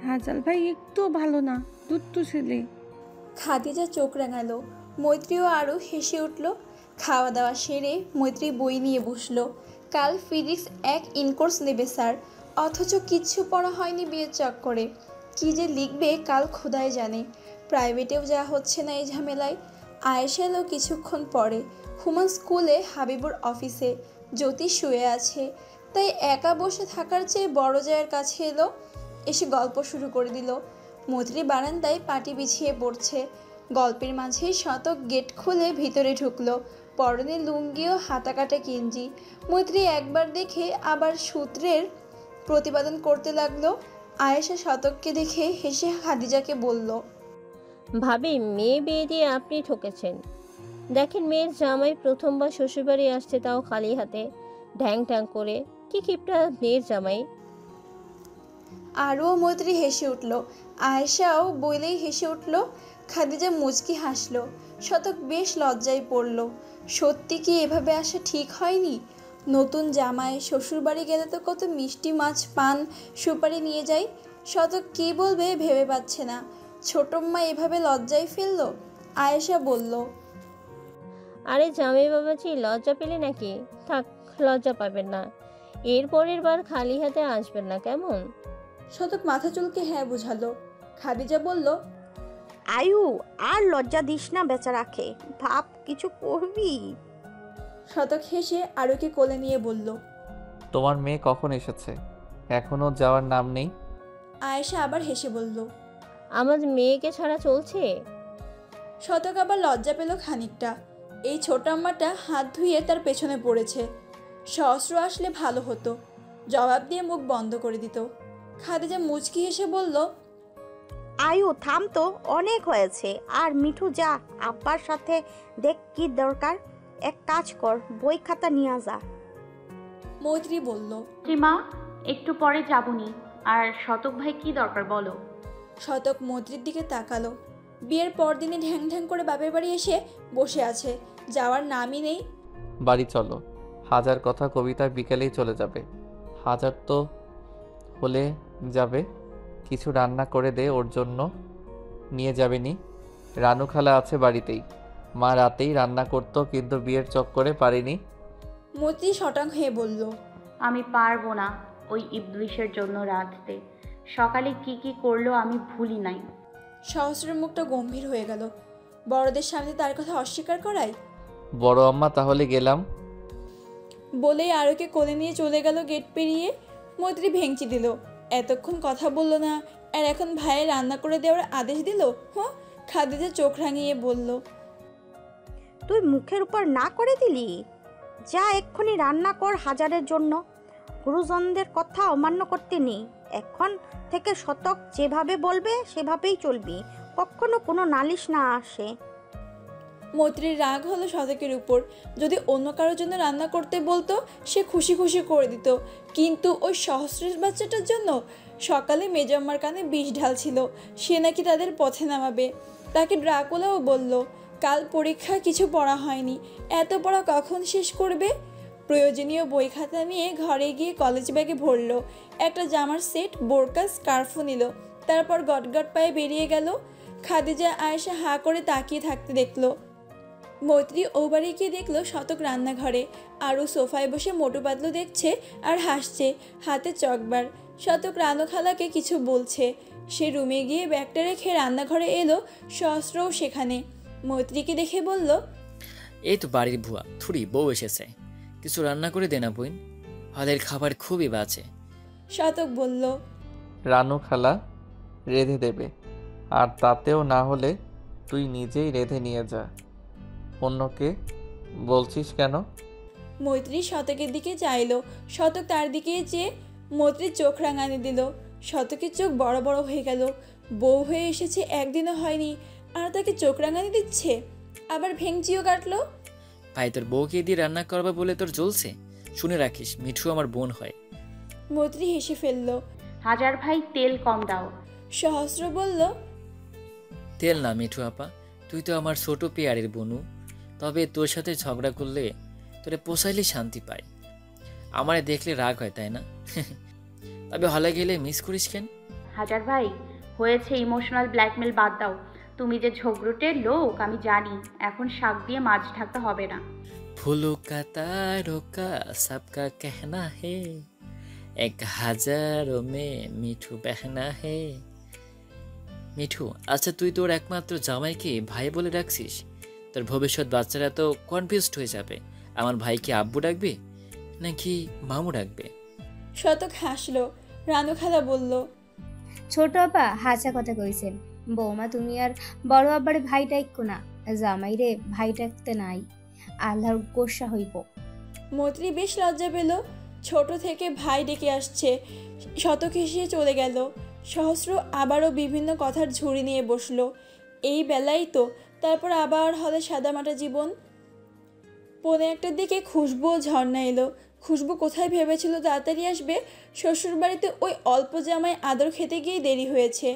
হাজাল ভাই একটু ভালো না, দুধ ছেলে। খাদিজা চোখ রাঙালো। মৈত্রীও আরও হেসে উঠল। খাওয়া দাওয়া সেরে মৈত্রী বই নিয়ে বসলো। কাল ফিজিক্স 1 ইনকোর্স নেবে স্যার, অথচ কিচ্ছু পড়া হয়নি বিয়ের চক্করে। কী যে লিখবে কাল খোদাই জানে। প্রাইভেটেও যাওয়া হচ্ছে না এই ঝামেলায়। আয়েশা এলো কিছুক্ষণ পরে। হুমান স্কুলে, হাবিবুর অফিসে, জ্যোতি শুয়ে আছে। তাই একা বসে থাকার চেয়ে বড় জায়ের কাছে এলো। এসে গল্প শুরু করে দিল। মৈত্রী বারান্দায় পাটি বিছিয়ে পড়ছে। গল্পের মাঝেই শতক গেট খুলে ভিতরে ঢুকলো। পরনে লুঙ্গি ও হাতাকাটা গেঞ্জি। মৈত্রী একবার দেখে আবার সূত্রের প্রতিপাদন করতে লাগলো। আয়েশা শতককে দেখে হেসে খাদিজাকে বলল, ভাবি, মেয়ে বিয়ে দিয়ে আপনি ঠকেছেন। দেখেন, মেয়ের জামাই প্রথমবার শ্বশুরবাড়ি আসছে, তাও খালি হাতে, ঢ্যাং ঢ্যাং করে। কি কিপটা মেয়ের জামাই। আরও মৈত্রী হেসে উঠল। আয়েশাও বইলেই হেসে উঠল। খাদিজা মুচকি হাসল। শতক বেশ লজ্জায় পড়ল। সত্যি কি এভাবে আসা ঠিক হয়নি? নতুন জামাই শ্বশুরবাড়ি গেলে তো কত মিষ্টি মাছ, পান, সুপারি নিয়ে যায়। শতক কী বলবে ভেবে পাচ্ছে না। ছোটম্মা এভাবে লজ্জায় ফেলল। আয়েশা বলল, আরে জামাই বাবাজি, লজ্জা পেলে নাকি? থাক, লজ্জা পাবেন না। এরপরের বার খালি হাতে আসবেন না, কেমন? শতক মাথা চুলকে হ্যাঁ বুঝালো। খাদিজা বলল, আয়ু, আর লজ্জা দিস না বেচারাকে, ভাব কিছু করবি। শতক হেসে আরুকে কোলে নিয়ে বলল, তোমার মেয়ে কখন এসেছে? এখনো যাওয়ার নাম নেই। আয়েশা আবার হেসে বলল, আমার মেয়েকে ছাড়া চলছে? শতক আবার লজ্জা পেল খানিকটা। এই ছোট আম্মাটা হাত ধুয়ে তার পেছনে পড়েছে। সহস্র আসলে ভালো হতো, জবাব দিয়ে মুখ বন্ধ করে দিত। খাদিজা মুচকি হেসে বলল, আয়ু থাম তো, অনেক হয়েছে। আর মিঠু, যা আব্বার সাথে দেখ কি দরকার। এক কাজ কর, বই খাতা নিয়ে যা। মৈত্রী বলল, মা, একটু পরে যাবনি। আর শতক ভাই কি দরকার বলো? শতক মৈত্রীর দিকে তাকালো। বিয়ের পর দিনে ঢ্যাং ঢ্যাং করে বাপের বাড়ি এসে বসে আছে, যাওয়ার নামই নেই। বাড়ি চলো। হাজার কথা কবিতা বিকেলেই চলে যাবে। হাজার তো হলে যাবে। কিছু রান্না করে দে, ওর জন্য নিয়ে যাবে নি। রানু খালা আছে বাড়িতেই। মা রাতেই রান্না করতো, কিন্তু বিয়ের চক্করে পারিনি। মৈত্রী শটাং হয়ে বলল, আমি পারবো না ওই ইবলিশের জন্য রাঁধতে। সকালে কি কি করলো আমি ভুলি নাই। সহস্রের মুখটা গম্ভীর হয়ে গেল। বড়দের সামনে তার কথা অস্বীকার করায়। বড় আম্মা, তাহলে গেলাম। বলেই আরুকে কোলে নিয়ে চলে গেল গেট পেরিয়ে। মৈত্রী ভেঙচি দিল। এতক্ষণ কথা বলল না, আর এখন ভাইয়ের রান্না করে দেওয়ার আদেশ দিল। খাদিজা চোখ রাঙিয়ে বলল, তুই মুখের উপর না করে দিলি? যা এক্ষুনি রান্না কর হাজারের জন্য। গুরুজনদের কথা অমান্য করতে নেই। এখন থেকে শতক যেভাবে বলবে সেভাবেই চলবি, কখনো কোনো নালিশ না আসে। মৈত্রীর রাগ হলো শতকের উপর। যদি অন্য কারোর জন্য রান্না করতে বলতো সে খুশি খুশি করে দিত, কিন্তু ওই সহস্রের বাচ্চাটার জন্য। সকালে মেজম্মার কানে বিষ ঢালছিল, সে নাকি তাদের পথে নামাবে। তাকে ড্রাকুলাও বলল, কাল পরীক্ষা, কিছু পড়া হয়নি, এত পড়া কখন শেষ করবে? প্রয়োজনীয় বই খাতা নিয়ে ঘরে গিয়ে কলেজ ব্যাগে ভরল। একটা জামার সেট, বোরকা, স্কার্ফও নিল। তারপর গটগট পায়ে বেরিয়ে গেল। খাদিজা আয়েশা হাঁ করে তাকিয়ে থাকতে দেখলো। মৈত্রী ও বাড়ি গিয়ে দেখলো শতক রান্নাঘরে। আরও সোফায় বসে মোটু পাতলু দেখছে আর হাসছে, হাতে চকবার। শতক রানু খালাকে কিছু বলছে। সে রুমে গিয়ে ব্যাগটা রেখে রান্নাঘরে এলো। সহস্রও সেখানে। মৈত্রীকে দেখে বলল, এই তো বাড়ির ভুয়া থুড়ি বউ এসেছে, কিছু রান্না করে দে না বোন, হলের খাবার খুবই বাজে। শতক বলল, রানু খালা রেঁধে দেবে, আর তাতেও না হলে তুই নিজেই রেঁধে নিয়ে যা। অন্যকে বলছিস কেন? মৈত্রী শতকের দিকে চাইলো। শতক তার দিকে চেয়ে মৈত্রীর চোখ রাঙানি দিল। শতকের চোখ বড় বড় হয়ে গেল। বউ হয়ে এসেছে একদিনও হয়নি, আর তাকে চোখ রাঙানি দিচ্ছে, আবার ভেঙচিও কাটলো। ভাই তোর বউকে দিয়ে রান্না করবে বলে তোর জ্বলছে? শুনে রাখিস, মিঠু আমার বোন হয়। মৈত্রী হেসে ফেলল। হাজার ভাই তেল কম দাও। সহস্র বলল, তেল না মিঠু আপা, তুই তো আমার ছোট পেয়ারের বনু, তবে তোর সাথে ঝগড়া করলে তোরে পোষাইলে শান্তি পাই, আমারে দেখলে রাগ হয় তাই না? তবে হলে গেলে মিস করিস কেন? হাজার ভাই হয়েছে, ইমোশনাল ব্ল্যাকমেল বাদ দাও। তুমি যে ঝগড়ুটের লোক আমি জানি, এখন শাক দিয়ে মাছ ঢাকতে হবে না। फूलों का तारों का सबका कहना है, एक हजारों में मिठू बहना है। মিঠু, আচ্ছা তুই তোর একমাত্র জামাইকে ভাই বলে ডাকছিস? তোর ভবিষ্যৎ বাচ্চারা তো কনফিউজড হয়ে যাবে। আমার ভাইকে আব্বু ডাকবে নাকি মামু ডাকবে? শতক হাসলো। রানু খালা বলল, ছোট আপা হাসা কথা কইছেন। বৌমা তুমি আর বড় আব্বারে ভাই ডাইকো না, জামাইরে ভাই ডাকতে নাই, আল্লাহর গোসা হইব। মৈত্রী বেশ লজ্জা পেল, ছোট থেকে ভাই ডেকে আসছে। শতক হেসে চলে গেল। সহস্র আবারও বিভিন্ন কথার ঝুড়ি নিয়ে বসলো। এই বেলাই তো, তারপর আবার হলে সাদামাটা জীবন। 1:45টার দিকে খুশবু ও ঝর্ণা এলো। খুশবু কোথায় ভেবেছিল তাড়াতাড়ি আসবে, শ্বশুরবাড়িতে ওই অল্প জামাই আদর খেতে গিয়েই দেরি হয়েছে।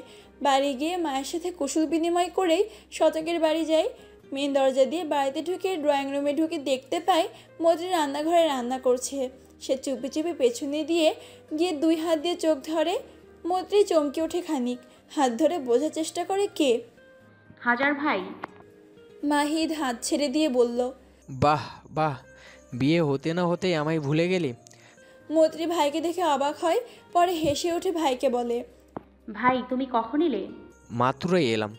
বাড়ি গিয়ে মায়ের সাথে কুশল বিনিময় করেই শতকের বাড়ি যায়। মেন দরজা দিয়ে বাড়িতে ঢুকে ড্রয়িং রুমে ঢুকে দেখতে পায় মৈত্রী রান্নাঘরে রান্না করছে। সে চুপি চুপি পেছনে দিয়ে গিয়ে 2 হাত দিয়ে চোখ ধরে। মৈত্রী চমকে ওঠে খানিক, হাত ধরে বোঝার চেষ্টা করে কে। হাজার ভাই। মাহিদ হাত ছেড়ে দিয়ে বলল, বাহ বাহ, বিয়ে হতে না হতেই আমায় ভুলে গেলি। মৈত্রী ভাইকে দেখে অবাক হয়, পরে হেসে ওঠে ভাইকে বলে, ভাই তুমি কখন এলে? মাত্রই এলাম।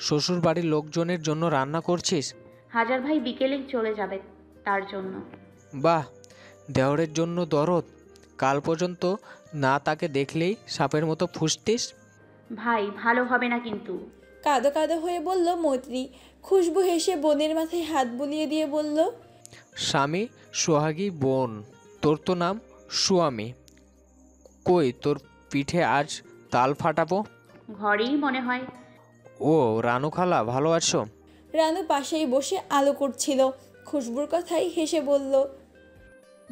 শ্বশুর বাড়ির লোকজনের জন্য রান্না করছিস? হাজার ভাই বিকেলে চলে যাবে, তার জন্য। বাহ, দেওরের জন্য দরদ। কাল পর্যন্ত না তাকে দেখলেই সাপের মতো ফুসতিস। ভাই ভালো হবে না কিন্তু। কাঁদো কাঁদো হয়ে বলল মৈত্রী। খুশবু হেসে বোনের মাথায় হাত বুলিয়ে দিয়ে বলল, স্বামী সোহাগী বোন, তোর তো নাম সুয়ামী। কই তোর পিঠে আজ তাল ফাটাবো? ঘরেই মনে হয়। ও রানু খালা ভালো আছো? রানু পাশেই বসে আলো করছিল। খুশবুর কথাই হেসে বলল,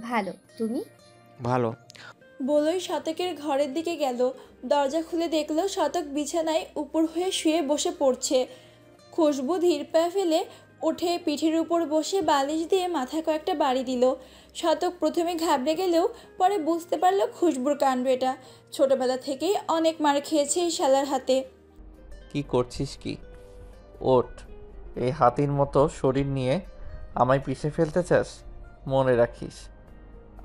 ভালো, তুমি? ভালো। বলেই শতকের ঘরের দিকে গেল। দরজা খুলে দেখলো শতক বিছানায় উপর হয়ে শুয়ে বসে পড়ছে। খুশবু ধীর পায়ে ফেলে উঠে পিঠের উপর বসে বালিশ দিয়ে মাথায় কয়েকটা বাড়ি দিল। শতক প্রথমে ঘাবড়ে গেলেও পরে বুঝতে পারল খুশবুর কাণ্ড এটা। ছোটবেলা থেকেই অনেক মার খেয়েছে এই শালার হাতে। কি করছিস কি? ওঠ, এই হাতির মতো শরীর নিয়ে আমায় পিষে ফেলতে চাস? মনে রাখিস,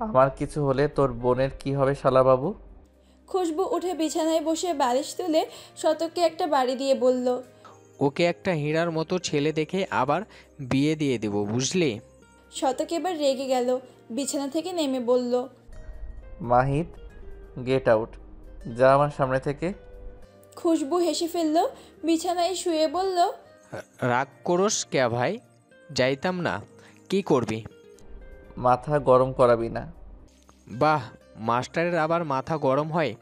আমার কিছু হলে তোর বোনের কি হবে শালাবাবু? খুশবু উঠে বিছানায় বসে বালিশ তুলে শতককে একটা বাড়ি দিয়ে বলল, ওকে একটা হীরার মতো ছেলে দেখে আবার বিয়ে দিয়ে দেব, বুঝলি? শতক এবার রেগে গেল, বিছানা থেকে নেমে বলল, মাহিদ, গেট আউট, যা আমার সামনে থেকে। খুশবু হেসে ফেলল, বিছানায় শুয়ে বলল, রাগ করস কে ভাই? যাইতাম না, কি করবি? মাথা গরম করাবি না। বাহ, মাস্টারের আবার মাথা গরম হয়?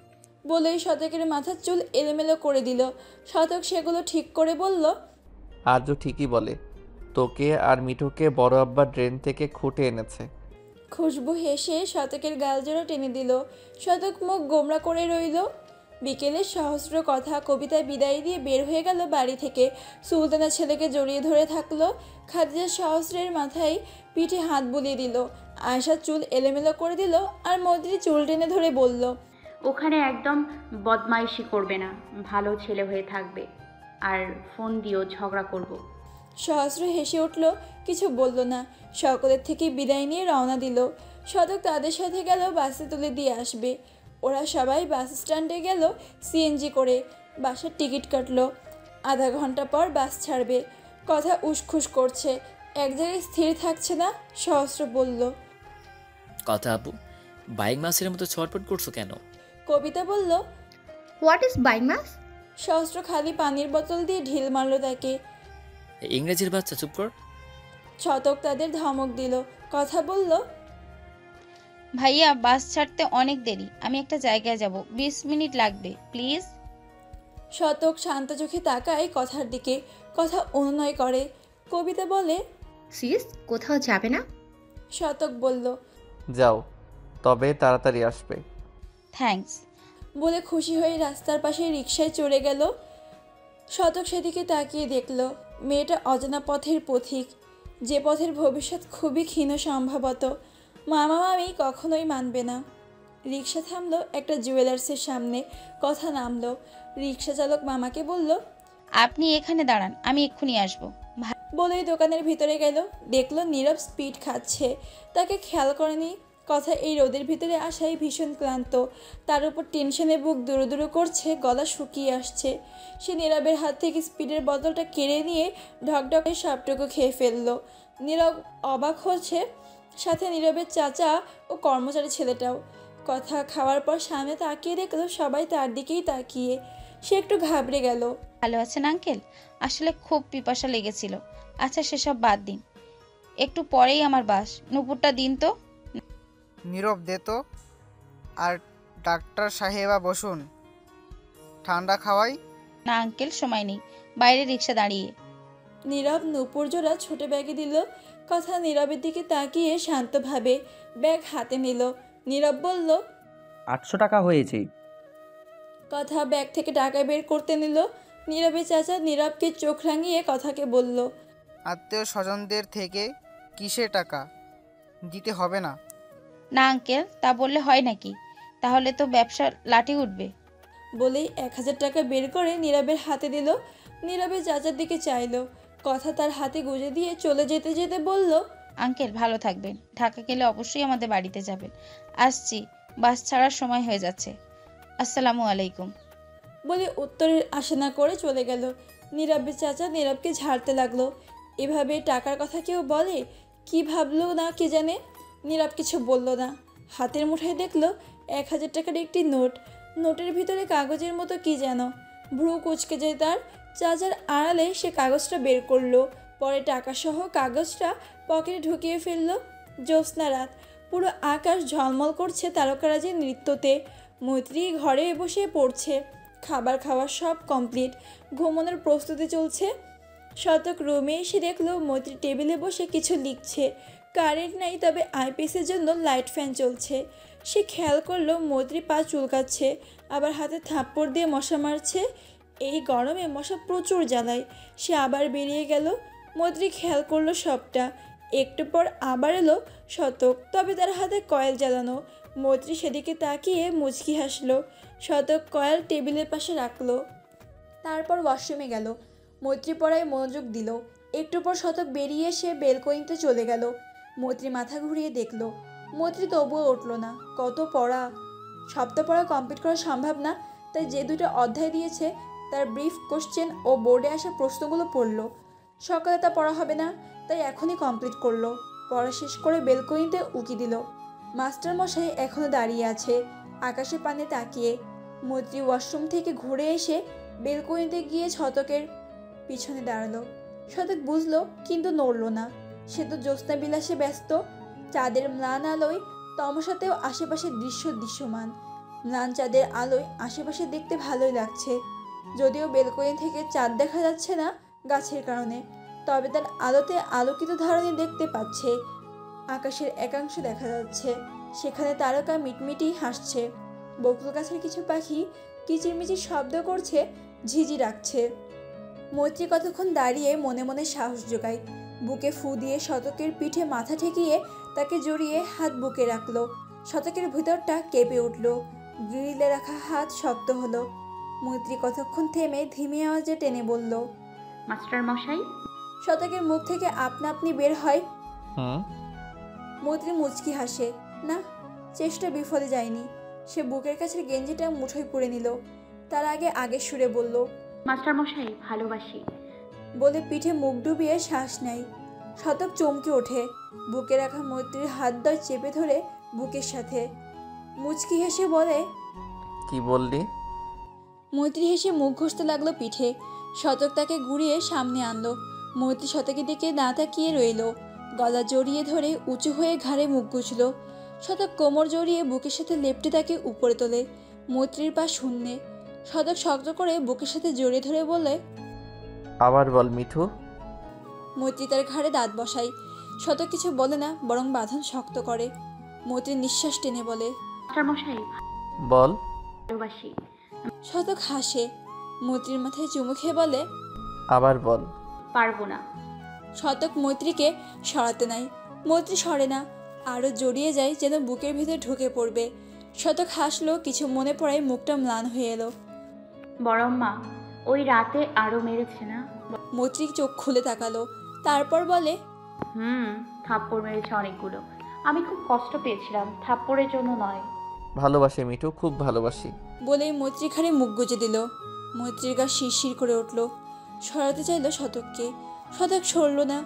বলেই শতকের মাথার চুল এলোমেলো করে দিল। শতক সেগুলো ঠিক করে বলল, আজও ঠিকই বলে, তোকে আর মিঠুকে বড় আব্বা ড্রেন থেকে খুঁটে এনেছে। খুশবু হেসে শতকের গালজোড়া টেনে দিল। শতক মুখ গোমরা করে রইল। বিকেলে সহস্র কথা কবিতায় বিদায় দিয়ে বের হয়ে গেল বাড়ি থেকে। সুলতানা ছেলেকে জড়িয়ে ধরে থাকলো। খাদিজা সহস্রের মাথায় পিঠে হাত বুলিয়ে দিল। আয়শা চুল এলোমেলো করে দিল, আর মৈত্রী চুল টেনে ধরে বলল, ওখানে একদম বদমাইশি করবে না, ভালো ছেলে হয়ে থাকবে, আর ফোন দিও, ঝগড়া করব। সহস্র হেসে উঠল, কিছু বলল না। সকলের থেকে বিদায় নিয়ে রওনা দিল। শতক তাদের সাথে গেল বাসে তুলে দিয়ে আসবে। ওরা সবাই বাস স্ট্যান্ডে গেল সিএনজি করে। বাসার টিকিট কাটলো। আধা ঘন্টা পর বাস ছাড়বে। কথা উসখুস করছে, এক জায়গায় স্থির থাকছে না। সহস্র বলল। কথা আপু, বাইক মাসের মতো ছটপট করছো কেন? কবিতা বলল, হোয়াট ইজ বাই মাস? সহস্র খালি পানির বোতল দিয়ে ঢিল মারল তাকে। ইংরেজির বাচ্চা, চুপ কর। শতক তাদের ধমক দিল। কথা বলল, ভাইয়া বাস ছাড়তে অনেক দেরি, আমি একটা জায়গায় যাব, 20 মিনিট লাগবে প্লিজ। শতক শান্ত চোখে তাকায় কথার দিকে, কথা অনুনয় করে। কবিতা বলে, সিস কোথাও যাবে না? শতক বলল, যাও, তবে তাড়াতাড়ি আসবে। থ্যাঙ্কস বলে খুশি হয়ে রাস্তার পাশে রিকশায় চড়ে গেল। শতক সেদিকে তাকিয়ে দেখল মেয়েটা অজানা পথের পথিক, যে পথের ভবিষ্যৎ খুবই ক্ষীণ সম্ভবত। মামা মামি কখনোই মানবে না। রিকশা থামলো একটা জুয়েলার্সের সামনে। কথা নামলো। রিকশা চালক মামাকে বলল, আপনি এখানে দাঁড়ান, আমি এক্ষুনি আসবো। বলেই দোকানের ভিতরে গেল। দেখলো নীরব স্পিড খাচ্ছে, তাকে খেয়াল করেনি। কথা এই রোদের ভিতরে আসায় ভীষণ ক্লান্ত, তার উপর টেনশনে বুক দুরু দুরু করছে, গলা শুকিয়ে আসছে। সে নীরবের হাত থেকে স্পিডের বোতলটা কেড়ে নিয়ে ঢকঢকে সবটুকু খেয়ে ফেললো। নীরব অবাক হচ্ছে, সাথে নীরবের চাচা ও কর্মচারী ছেলেটাও। কথা খাওয়ার পর সামনে তাকিয়ে দেখলো সবাই তার দিকেই তাকিয়ে। সে একটু ঘাবড়ে গেল। ভালো আছেন আঙ্কেল? আসলে খুব পিপাসা লেগেছিল। আচ্ছা সেসব বাদ দিন, একটু পরেই আমার বাস, নুপুরটা দিন তো। নীরব দে তো। আর ডাক্তার সাহেবা বসুন, ঠান্ডা খাওয়াই। না আঙ্কেল, সময় নেই, বাইরে রিক্সা দাঁড়িয়ে। নীরব নূপুর জোড়া ছোট ব্যাগে দিল। কথা নীরবের দিকে তাকিয়ে শান্তভাবে ব্যাগ হাতে নিল। নীরব বলল, 800 টাকা হয়েছে। কথা ব্যাগ থেকে টাকা বের করতে নিল। নীরবের চাচা নীরবকে চোখ রাঙিয়ে কথাকে বলল, আত্মীয় স্বজনদের থেকে কিসের টাকা দিতে হবে না। না আঙ্কেল, তা বললে হয় নাকি? তাহলে তো ব্যবসা লাটে উঠবে। বলেই 1000 টাকা বের করে নীরবের হাতে দিল। নীরবের চাচার দিকে চাইল। কথা তার হাতে গুঁজে দিয়ে চলে যেতে যেতে বলল, আঙ্কেল ভালো থাকবেন, ঢাকা গেলে অবশ্যই আমাদের বাড়িতে যাবেন। আসছি, বাস ছাড়ার সময় হয়ে যাচ্ছে। আসসালামু আলাইকুম। বলে উত্তরের আশা না করে চলে গেল। নীরবের চাচা নীরবকে ঝাড়তে লাগলো। এভাবে টাকার কথা কেউ বলে? কি ভাবলো না কে জানে। নীরব কিছু বলল না। হাতের মুঠায় দেখলো 1000 টাকার একটি নোট। নোটের ভিতরে কাগজের মতো কি যেন। ভ্রু কুচকে যায় তার। চাচার আড়ালে সে কাগজটা বের করলো। পরে টাকাসহ কাগজটা পকেটে ঢুকিয়ে ফেললো। জ্যোৎস্না রাত, পুরো আকাশ ঝলমল করছে তারকারাজের নৃত্যতে। মৈত্রী ঘরে বসে পড়ছে। খাবার খাওয়া সব কমপ্লিট, ঘুমানোর প্রস্তুতি চলছে। শতক রুমে এসে দেখলো মৈত্রী টেবিলে বসে কিছু লিখছে। কারেন্ট নাই, তবে আইপিএসের জন্য লাইট ফ্যান চলছে। সে খেয়াল করলো মৈত্রী পা চুলকাচ্ছে, আবার হাতে থাপ্পড় দিয়ে মশা মারছে। এই গরমে মশা প্রচুর জ্বালায়। সে আবার বেরিয়ে গেল। মৈত্রী খেয়াল করলো সবটা। একটু পর আবার এলো শতক, তবে তার হাতে কয়েল জ্বালানো। মৈত্রী সেদিকে তাকিয়ে মুচকি হাসলো। শতক কয়েল টেবিলের পাশে রাখলো। তারপর ওয়াশরুমে গেল। মৈত্রী পড়ায় মনোযোগ দিল। একটু পর শতক বেরিয়ে এসে বেলকনিতে চলে গেল। মৈত্রী মাথা ঘুরিয়ে দেখলো মৈত্রী তবুও উঠল না। কত পড়া, সপ্তাহ পড়া কমপ্লিট করা সম্ভব না। তাই যে দুটো অধ্যায় দিয়েছে তার ব্রিফ কোশ্চেন ও বোর্ডে আসা প্রশ্নগুলো পড়লো। সকালে তা পড়া হবে না, তাই এখনই কমপ্লিট করলো। পড়া শেষ করে বেলকনিতে উকি দিল। মাস্টার মশাই এখনও দাঁড়িয়ে আছে আকাশে পানে তাকিয়ে। মৈত্রী ওয়াশরুম থেকে ঘুরে এসে বেলকনিতে গিয়ে শতকের পিছনে দাঁড়ালো। শতক বুঝলো, কিন্তু নড়ল না। সে তো জ্যোৎস্না বিলাসে ব্যস্ত। চাঁদের ম্লান আলোয় তমসাতেও আশেপাশের দৃশ্য দৃশ্যমান। ম্লান চাঁদের আলোয় আশেপাশে দেখতে ভালোই লাগছে। যদিও বেলকনি থেকে চাঁদ দেখা যাচ্ছে না গাছের কারণে, তবে তার আলোতে আলোকিত ধরনের দেখতে পাচ্ছে। আকাশের একাংশ দেখা যাচ্ছে, সেখানে তারকা মিটমিটি হাসছে। বকুল গাছের কিছু পাখি কিচিরমিচির শব্দ করছে, ঝিঝি রাখছে। মৈত্রী কতক্ষণ দাঁড়িয়ে মনে মনে সাহস জোগায়। বুকে ফু দিয়ে শতকের পিঠে মাথা ঠেকিয়ে তাকে জড়িয়ে হাত বুকে রাখলো। শতকের ভিতরটা কেঁপে উঠল। গ্রিলে রাখা হাত শক্ত হলো। মৈত্রী কতক্ষণ থেমে ধিমে আওয়াজে টেনে বলল, মাস্টার মশাই। শতকের মুখ থেকে আপনা আপনি বের হয়, মৈত্রী মুচকি হাসে। না, চেষ্টা বিফলে যায়নি। সে বুকের কাছের গেঞ্জিটা মুঠোয় পুরে নিল। তার আগে সুরে বলল, মাস্টার মশাই ভালোবাসি। বলে পিঠে মুখ ডুবিয়ে শ্বাস নেয়। শতক চমকে ওঠে, বুকে রাখা মৈত্রীর হাত দ্বয় চেপে ধরে বুকের সাথে মুচকি হেসে বলে, কি বললি? মৈত্রী হেসে মুখ ঘষতে লাগলো পিঠে। শতক তাকে ঘুরিয়ে সামনে আনলো। মৈত্রী শতকের দিকে না তাকিয়ে রইল, গলা জড়িয়ে ধরে উঁচু হয়ে ঘাড়ে মুখ গুছল। শতক কোমর জড়িয়ে বুকের সাথে লেপটে তাকে উপরে তোলে। মৈত্রীর পা শূন্যে। শতক শক্ত করে বুকের সাথে জড়িয়ে ধরে বলে, আবার বল মিঠু। মৈত্রী তার ঘাড়ে দাঁত বসায়। শতক কিছু বলে না, বরং বাঁধন শক্ত করে। মৈত্রী নিঃশ্বাস টেনে বলে, মাস্টারমশাই বল। ভালোবাসি। শতক হাসে। মৈত্রীর মাথায় চুমু খেয়ে বলে, আবার বল। পারবো না। শতক মৈত্রীকে সরাতে নাই। মৈত্রী সরে না, আরও জড়িয়ে যায়, যেন বুকের ভিতরে ঢুকে পড়বে। শতক হাসলো, কিছু মনে পড়ায় মুখটা ম্লান হয়ে এলো। বড়ম্মা ওই রাতে আরো মেরেছে না? মৈত্রী চোখ খুলে তাকালো, তারপর বলে, থাপ্পড় মেরেছে অনেকগুলো। আমি খুব কষ্ট পেয়েছিলাম, থাপ্পড়ের জন্য নয়। ভালোবাসি মিঠু, খুব ভালোবাসি। বলেই মৈত্রী ঘাড়ে মুখ গুজে দিল। মৈত্রীর গা শিরশির করে উঠল। সরাতে চাইল শতককে, শতক সরল না।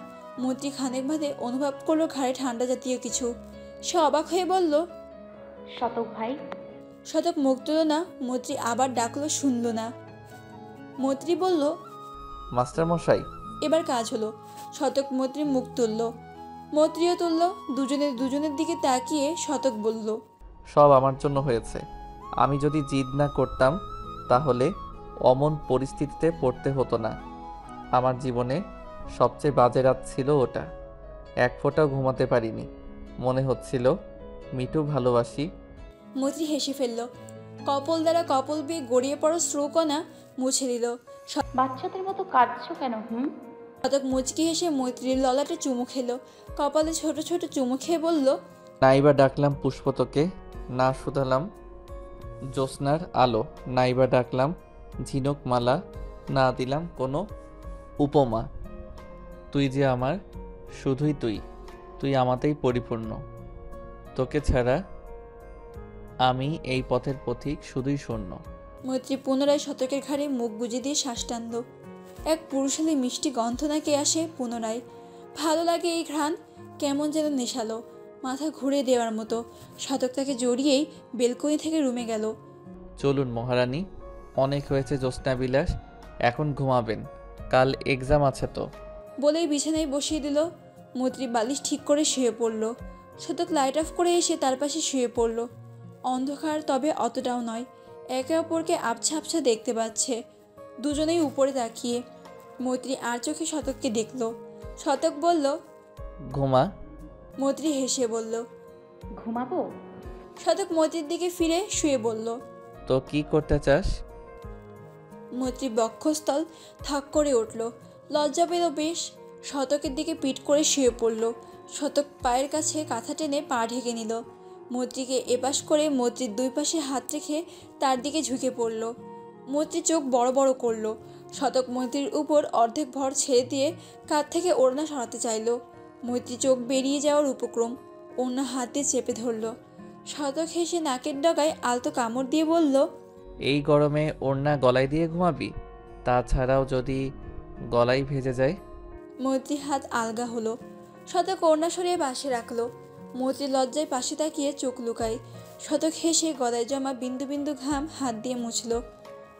মৈত্রী খানেক বাদে অনুভব করলো ঘাড়ে ঠান্ডা জাতীয় কিছু। সে অবাক হয়ে বলল, শতক ভাই। শতক মুখ তুলল না। মৈত্রী আবার ডাকলো, শুনল না। মৈত্রী বলল, মাস্টার মশাই। এবার কাজ হলো। শতক মৈত্রীর মুখ তুলল, মৈত্রীও তুলল। দুজনের দিকে তাকিয়ে শতক বলল, সব আমার জন্য হয়েছে। আমি যদি জিদ না করতাম তাহলে অমন পরিস্থিতিতে পড়তে হতো না। আমার জীবনে সবচেয়ে বাজে রাত ছিল ওটা। এক ফোঁটাও ঘুমাতে পারিনি। মনে হচ্ছিল মিঠু ভালোবাসি। মৈত্রী হেসে ফেলল। কপল দ্বারা কপল বেয়ে গড়িয়ে পড়া শ্রুকণা মুছে দিল। বাচ্চাদের মতো কাঁদছো কেন? শতক মুচকি হেসে মৈত্রীর ললাটে চুমু খেলো। কপালে ছোট ছোট চুমু খেয়ে বলল, নাইবা ডাকলাম পুষ্পতকে, না শুধালাম জ্যোৎস্নার আলো। নাইবা ডাকলাম ঝিনুক মালা, না দিলাম কোনো উপমা। তুই যে আমার, শুধুই তুই, তুই আমাতেই পরিপূর্ণ। তোকে ছাড়া আমি এই পথের পথিক, শুধুই শূন্য। মৈত্রী পুনরায় শতকের ঘাড়ে মুখ গুজে দিয়ে শ্বাস টানল। এক পুরুষালী মিষ্টি গন্ধ নাকে আসে পুনরায়। ভালো লাগে এই ঘ্রাণ, কেমন যেন নেশালো, মাথা ঘুরে দেওয়ার মতো। শতক তাকে জড়িয়েই বেলকনি থেকে রুমে গেল। চলুন মহারানী, অনেক হয়েছে জ্যোৎস্না বিলাস, এখন ঘুমাবেন, কাল এক্সাম আছে তো। বলেই বিছানায় বসিয়ে দিল। মৈত্রী বালিশ ঠিক করে শুয়ে পড়ল। শতক লাইট অফ করে এসে তার পাশে শুয়ে পড়ল। অন্ধকার, তবে অতটাও নয়। একে অপরকে আবছা আবছা দেখতে পাচ্ছে, দুজনেই উপরে তাকিয়ে। মৈত্রী আর চোখে শতককে দেখল। শতক বলল, ঘুমা। মৈত্রী হেসে বলল, ঘুমাবো। শতক মৈত্রীর দিকে ফিরে শুয়ে বলল, তো কি করতে চাস? মৈত্রী বক্ষস্থল থাক করে উঠল। লজ্জা পেল বেশ। শতকের দিকে পিঠ করে শুয়ে পড়ল। শতক পায়ের কাছে কাঁথা টেনে পা ঢেকে নিল। মৈত্রীকে এপাশ করে মৈত্রীর দুই পাশে হাত রেখে তার দিকে ঝুঁকে পড়ল। মৈত্রী চোখ বড় বড় করল। শতক মৈত্রীর উপর অর্ধেক ভর ছেড়ে দিয়ে কাঁধ থেকে ওড়না সরাতে চাইল। মৈত্রী চোখ বেরিয়ে যাওয়ার উপক্রম, ওড়না হাত দিয়ে চেপে ধরল। শতক হেসে নাকের ডগায় আলতো কামড় দিয়ে বলল, এই গরমে ওড়না গলায় দিয়ে ঘুমাবি? তাছাড়াও যদি গলায় ভেজে যায়। মৈত্রী হাত আলগা হলো। শতক ওড়না সরিয়ে পাশে রাখলো। মৈত্রী লজ্জায় পাশে তাকিয়ে চোখ লুকায়। শতক হেসে গলায় জমা বিন্দু বিন্দু ঘাম হাত দিয়ে মুছল।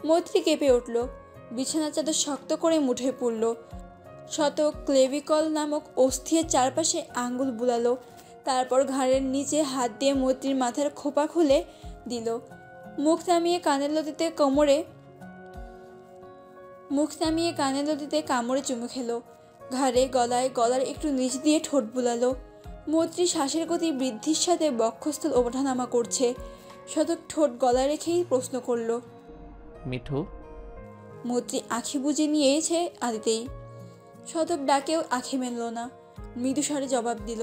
মৈত্রী কেঁপে উঠল। বিছানা চাদর শক্ত করে মুঠে পড়ল। শতক ক্লেভিকল নামক অস্থির চারপাশে আঙ্গুল বুলালো। তারপর ঘাড়ের নিচে হাত দিয়ে মৈত্রীর মাথার খোপা খুলে দিল। মুখ নামিয়ে কানের লতিতে কামড়ে চুমু খেলো। ঘাড়ে, গলায়, গলার একটু নিচ দিয়ে ঠোঁট বুলালো। মৈত্রী শ্বাসের গতি বৃদ্ধির সাথে বক্ষস্থল ওঠানামা করছে। শতক ঠোঁট গলায় রেখেই প্রশ্ন করল, মিঠু? মৈত্রী আঁখি বুঝে নিয়েছে আদিতেই। শতক ডাকেও আঁখি মেলল না, মৃদু স্বরে জবাব দিল,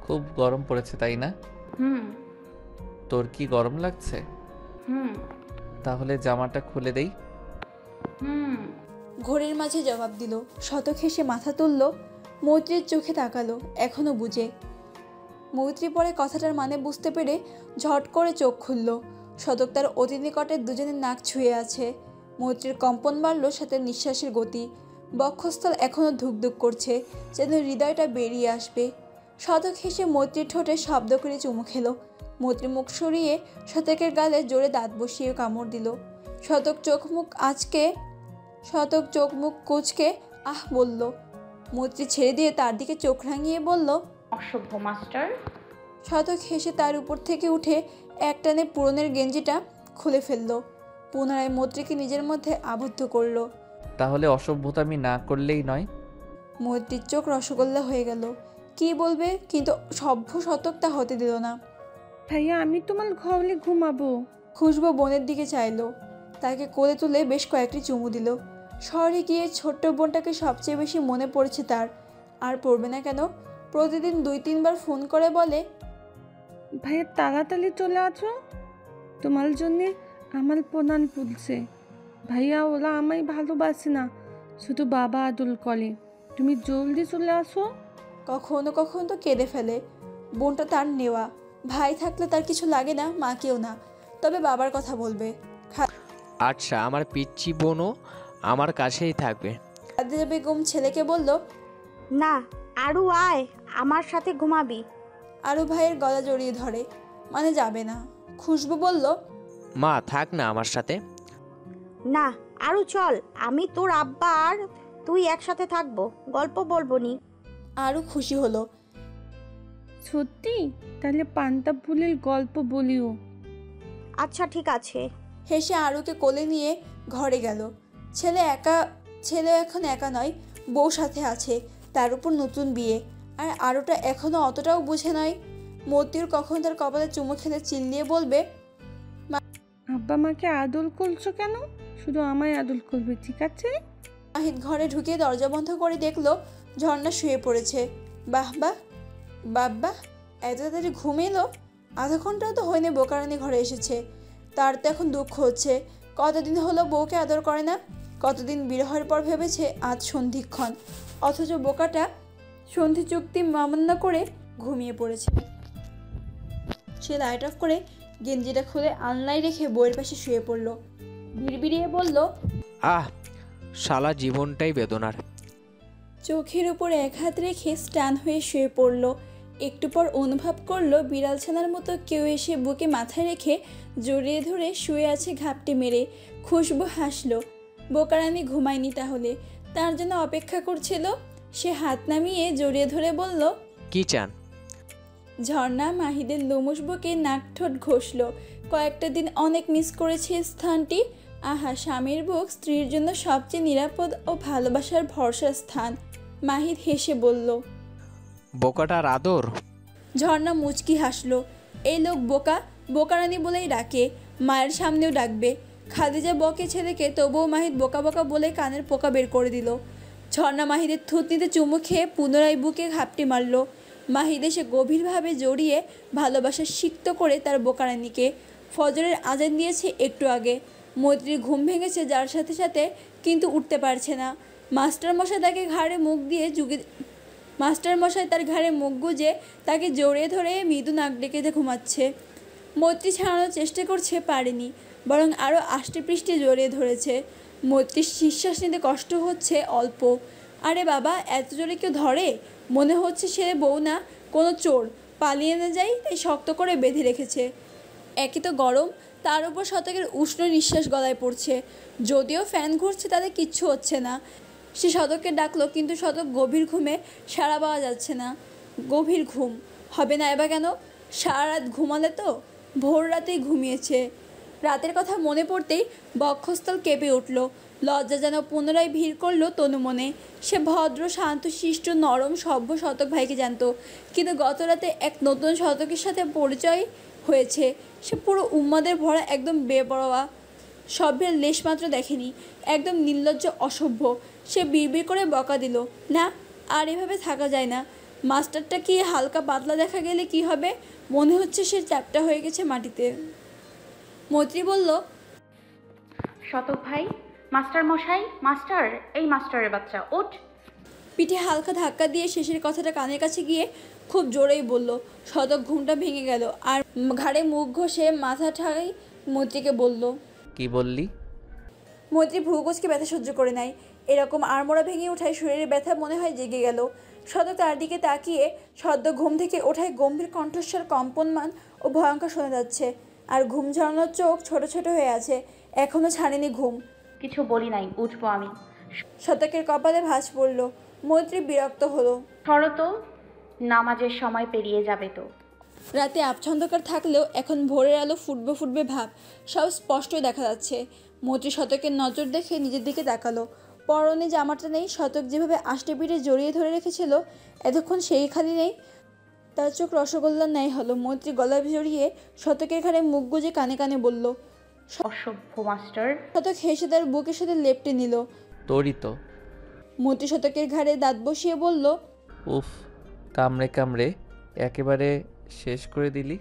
খুব গরম পড়েছে তাই না? তোর কি গরম লাগছে? তাহলে জামাটা খুলে দেই। ঘোরের মাঝে জবাব দিল। শতক হেসে মাথা তুলল। মৈত্রীর চোখে তাকালো, এখনো বুঝে। মৈত্রী পরে কথাটার মানে বুঝতে পেরে ঝট করে চোখ খুলল। শতক তার অতি নিকটে দুজনের নাক ছুঁয়ে আছে। মৈত্রীর কম্পন বাড়ল, সাথে নিঃশ্বাসের গতি। বক্ষস্থল এখনও ধুকধুক করছে, যেন হৃদয়টা বেরিয়ে আসবে। শতক হেসে মৈত্রীর ঠোঁটে শব্দ করে চুমু খেলো। মৈত্রী মুখ সরিয়ে শতকের গালে জোরে দাঁত বসিয়ে কামড় দিল। শতক চোখ মুখ কুঁচকে আহ বলল। মৈত্রী ছেড়ে দিয়ে তার দিকে চোখ রাঙিয়ে বলল, অসভ্য মাস্টার। শতক হেসে তার উপর থেকে উঠে একটানে পুরনের গেঞ্জিটা খুলে ফেলল। পুনরায় মৈত্রীকে নিজের মধ্যে আবদ্ধ করলো। তাহলে অসভ্যতামি না করলেই নয়? মৈত্রীর চোখ রসগোল্লা হয়ে গেল। কি বলবে, কিন্তু সভ্য শতক তা হতে দিল না। ভাইয়া আমি তোমার ঘরে ঘুমাবো। খুশবু বোনের দিকে চাইলো, তাকে কোলে তুলে বেশ কয়েকটি চুমু দিল। শহরে গিয়ে ছোট্ট বোনটাকে সবচেয়ে বেশি মনে পড়েছে তার। আর পড়বে না কেন? প্রতিদিন 2-3 বার ফোন করে বলে, ভাইয়া তাড়াতাড়ি চলে আসো, তোমার জন্যে আমার প্রণাম পুলছে। ভাইয়া ওরা আমায় ভালোবাসে না, শুধু বাবা আদল করে। তুমি জলদি চলে আসো। কখনো কখনো তো কেঁদে ফেলে। বোনটা তার নেওয়া, ভাই থাকলে তার কিছু লাগে না, মাকেও না, তবে বাবার কথা বলবে। আচ্ছা, আমার পিচ্চি বোনও আমার কাছেই থাকবে। খাদিজা বেগম ছেলেকে বলল, না আরু আয়, আমার সাথে ঘুমাবি। আরু ভাইয়ের গলা জড়িয়ে ধরে, মানে যাবে না। খুশবু বলল, মা থাক না আমার সাথে। না আরু চল, আমি তোর আব্বা আর তুই একসাথে থাকবো, গল্প বলবো নি। আরু খুশি হলো। সত্যি? তাহলে পান্তা ফুলের গল্প বলিও। আচ্ছা ঠিক আছে। হেসে আরুকে কোলে নিয়ে ঘরে গেল। ছেলে এখন একা নয়, বউ সাথে আছে, তার উপর নতুন বিয়ে। আর আরুটা এখনও অতটাও বুঝে নয়। মতিউর কখন তার কপালে চুমু খেলে চিল্লিয়ে বলবে, আব্বা মাকে আদল করছো কেন? শুধু আমায় আদল করবে, ঠিক আছে? মাহিদ ঘরে ঢুকে দরজা বন্ধ করে দেখলো ঝর্ণা শুয়ে পড়েছে। বাহ বাহ বাব্বা, এত তাড়াতাড়ি ঘুম এলো? আধা ঘন্টাও তো হয়নি বোকারানি ঘরে এসেছে। তার তো এখন দুঃখ হচ্ছে, কতদিন হলো বউকে আদর করে না। কতদিন বিরহের পর ভেবেছে আজ সন্ধিক্ষণ, অথচ বোকাটা সন্ধি চুক্তি মান্য করে ঘুমিয়ে পড়েছে। সে লাইট অফ করে গেঞ্জিটা খুলে আলনায় রেখে বইয়ের পাশে শুয়ে পড়ল। বিড়বিড়িয়ে বলল, আহ, শালা জীবনটাই বেদনার। চোখের উপর এক হাত রেখে স্টান হয়ে শুয়ে পড়ল। একটু পর অনুভব করলো বিড়াল ছানার মতো কেউ এসে বুকে মাথা রেখে জড়িয়ে ধরে শুয়ে আছে ঘাপটি মেরে। খুশবু হাসলো। বোকারানি ঘুমায়নি তাহলে, তার জন্য অপেক্ষা করছিল। সে হাত নামিয়ে জড়িয়ে ধরে বলল, কি চান? ঝর্ণা মাহিদের লোমশ বুকে নাক ঠোঁট ঘষল। কয়েকটা দিন অনেক মিস করেছে স্থানটি। আহা, স্বামীর বুক স্ত্রীর জন্য সবচেয়ে নিরাপদ ও ভালোবাসার ভরসার স্থান। মাহিদ হেসে বলল, বোকাটার আদর? ঝর্ণা মুচকি হাসলো। এই লোক বোকা, বোকারানি বলেই ডাকে, মায়ের সামনেও ডাকবে। খাদিজা বকে ছেলেকে, তবুও মাহিদ বোকা বোকা বলে কানের পোকা বের করে দিল। ঝর্ণা মাহিদের থুতনিতে চুমু খেয়ে পুনরায় বুকে ঘাপটি মারল। মাহিদ এসে গভীরভাবে জড়িয়ে ভালোবাসা সিক্ত করে তার বোকারানিকে। ফজরের আজান দিয়েছে একটু আগে। মৈত্রীর ঘুম ভেঙেছে যার সাথে সাথে, কিন্তু উঠতে পারছে না। মাস্টারমশাই তার ঘাড়ে মুখ গুজে তাকে জড়িয়ে ধরে মৃদু নাক ডেকে ঘুমাচ্ছে। মৈত্রী ছাড়ানোর চেষ্টা করছে, পারেনি, বরং আরও আষ্টে পৃষ্ঠে জড়িয়ে ধরেছে। মৈত্রীর নিঃশ্বাস নিতে কষ্ট হচ্ছে অল্প। আরে বাবা, এত জোরে কেউ ধরে? মনে হচ্ছে সে বউ না, কোনো চোর পালিয়ে না যায়, তাই শক্ত করে বেঁধে রেখেছে। একই তো গরম, তার উপর শতকের উষ্ণ নিঃশ্বাস গলায় পড়ছে। যদিও ফ্যান ঘুরছে তাতে কিচ্ছু হচ্ছে না। সে শতককে ডাকলো, কিন্তু শতক গভীর ঘুমে সাড়া পাওয়া যাচ্ছে না। গভীর ঘুম হবে না এবার কেন? সারা রাত ঘুমালে তো? ভোর রাতেই ঘুমিয়েছে। রাতের কথা মনে পড়তেই বক্ষস্থল কেঁপে উঠল। লজ্জা যেন পুনরায় ভিড় করলো তনু মনে। সে ভদ্র, শান্তশিষ্ট, নরম, সভ্য শতক ভাইকে জানত, কিন্তু গত রাতে এক নতুন শতকের সাথে পরিচয় হয়েছে। সে পুরো উম্মাদের ভরা, একদম বেপরোয়া, সভ্যের লেশমাত্র দেখেনি, একদম নির্লজ্জ, অসভ্য। সে বিড়বিড় করে বকা দিল, না, আর এভাবে থাকা যায় না। মাস্টারটা কি হালকা পাতলা দেখা গেলে কি হবে? মনে হচ্ছে সে চ্যাপ্টা হয়ে গেছে মাটিতে। মৈত্রী বলল, শতক ভাই, মাস্টার মশাই, মাস্টার, এই মাস্টারের বাচ্চা, ওঠ। পিঠে হালকা ধাক্কা দিয়ে শেষের কথাটা কানের কাছে গিয়ে খুব জোরেই বলল। শতক ঘুমটা ভেঙে গেল, আর ঘাড়ে মুখ ঘষে মাথা ঠাই মৈত্রীকে বলল, কি বললি? মৈত্রী ভ্রুকুচকে ব্যথা সহ্য করে নেয়। এরকম আড়মোড়া ভেঙে ওঠায় শরীরের ব্যথা মনে হয় জেগে গেল। শতক তার দিকে তাকিয়ে সদ্য ঘুম থেকে ওঠায় গম্ভীর কণ্ঠস্বর কম্পনমান ও ভয়ঙ্কর শোনা যাচ্ছে। আর ঘুম ঝরানোর চোখ ছোট ছোট হয়ে আছে, এখনো ছাড়েনি ঘুম। কিছু বলি নাই, উঠবো আমি। শতকের কপালে ভাঁজ পড়ল। মৈত্রী বিরক্ত হলো। সরো তো, নামাজের সময় পেরিয়ে যাবে তো। রাতে আবছন্ধকার থাকলেও এখন ভোরের আলো ফুটবে ফুটবে ভাব সব স্পষ্ট দেখা যাচ্ছে। মৈত্রী শতকের নজর দেখে নিজের দিকে তাকালো। পরনে জামাটা নেই, শতক যেভাবে আষ্টে পিঠে জড়িয়ে ধরে রেখেছিল এতক্ষণ সেই খালি নেই। তার চোখ রসগোল্লার ন্যায় হলো। মৈত্রী গলা জড়িয়ে শতকের ঘাড়ে মুখ গুজে কানে কানে বলল, অসভ্য মাস্টার। শতক হেসে তার বুকের সাথে লেপটে নিল। তোরই তো। মৈত্রী শতকের ঘাড়ে দাঁত বসিয়ে বলল, উফ, কামড়ে কামড়ে একেবারে শেষ করে দিলি।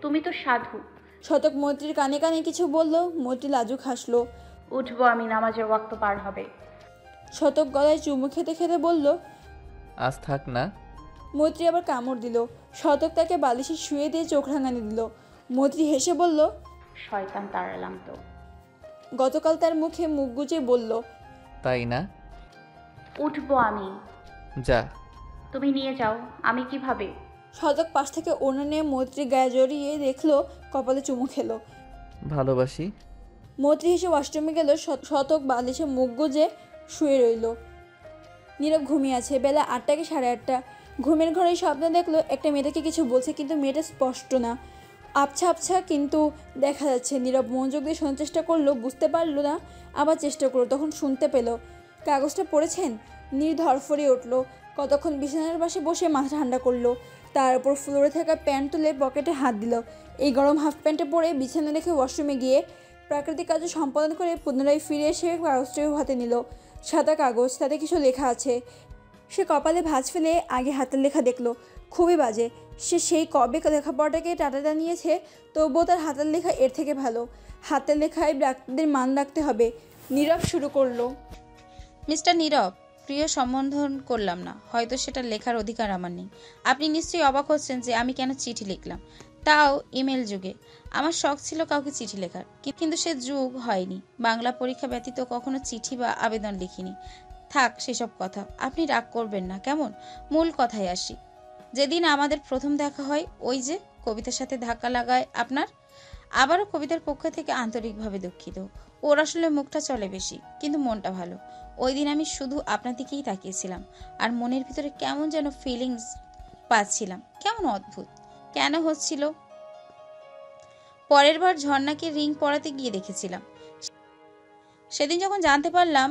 তুমি তো সাধু। শতক মৈত্রীর কানে কানে কিছু বলল। মৈত্রী লাজুক হাসলো। উঠবো আমি, নামাজের ওয়াক্ত পার হবে। শতক গলায় চুমু খেতে খেতে বলল, আজ থাক না। মৈত্রী আবার কামড় দিল। শতক তাকে বালিশে শুয়ে দিয়ে চোখ রাঙানি দিল। মৈত্রী হেসে বলল, শয়তান তাড়ালাম তো। গতকাল তার মুখে মুখ গুজে বলল, তাই না? উঠবো আমি। যা। তুমি নিয়ে যাও, আমি কিভাবে? শতক পাশ থেকে ওড়না নিয়ে মৈত্রীর গায়ে জড়িয়ে দেখলো, কপালে চুমু খেলো। ভালোবাসি। মৈত্রী হেসে ওয়াশরুমে গেল। শতক বালিশে মুখ গুজে শুয়ে রইল। নীরব ঘুমিয়ে আছে। বেলা 8টা কি 8:30। ঘুমের ঘরে স্বপ্ন দেখলো একটা মেয়েটাকে কিছু বলছে, কিন্তু মেয়েটা স্পষ্ট না, আবছা আবছা কিন্তু দেখা যাচ্ছে। নীরব মনোযোগ দিয়ে শোনার চেষ্টা করলো, বুঝতে পারলো না, আবার চেষ্টা করলো, তখন শুনতে পেল, কাগজটা পড়েছেন? ধরফরিয়ে উঠলো। কতক্ষণ বিছানার পাশে বসে মাথা ঠান্ডা করলো। তার উপর ফ্লোরে থাকা প্যান্ট তুলে পকেটে হাত দিল। এই গরম হাফ প্যান্টে পরে বিছানা রেখে ওয়াশরুমে গিয়ে প্রাকৃতিক কাজ সম্পাদন করে পুনরায় ফিরে এসে কাগজটিও হাতে নিল। সাদা কাগজ, তাতে কিছু লেখা আছে। সে কপালে ভাঁজ ফেলে আগে হাতের লেখা দেখলো, খুবই বাজে। সে সেই কবে লেখাপড়াটাকে টাটাটা নিয়েছে, তবুও তার হাতের লেখা এর থেকে ভালো। হাতের লেখায় ব্যক্তিদের মান রাখতে হবে। নীরব শুরু করলো, মিস্টার নীরব, প্রিয় সম্বোধন করলাম না, হয়তো সেটা লেখার অধিকার আমার নেই। আপনি নিশ্চয়ই অবাক হচ্ছেন যে আমি কেন চিঠি লিখলাম, তাও ইমেল যুগে। আমার শখ ছিল কাউকে চিঠি লেখার, কিন্তু সে যুগ হয়নি। বাংলা পরীক্ষা ব্যতীত কখনো চিঠি বা আবেদন লিখিনি। থাক সেসব কথা, আপনি রাগ করবেন না কেমন। মূল কথায় আসি। যেদিন আমাদের প্রথম দেখা হয়, ওই যে কবিতার সাথে ধাক্কা লাগায় আপনার। আবারও কবিতার পক্ষ থেকে আন্তরিকভাবে দুঃখিত। ওর আসলে মুখটা চলে বেশি, কিন্তু মনটা ভালো। ওই দিন আমি শুধু আপনার দিকেই তাকিয়েছিলাম, আর মনের ভিতরে কেমন যেন ফিলিংস পাচ্ছিলাম, কেমন অদ্ভুত কেন হচ্ছিল। পরের বার ঝর্ণাকে রিং পরাতে গিয়ে দেখেছিলাম। সেদিন যখন জানতে পারলাম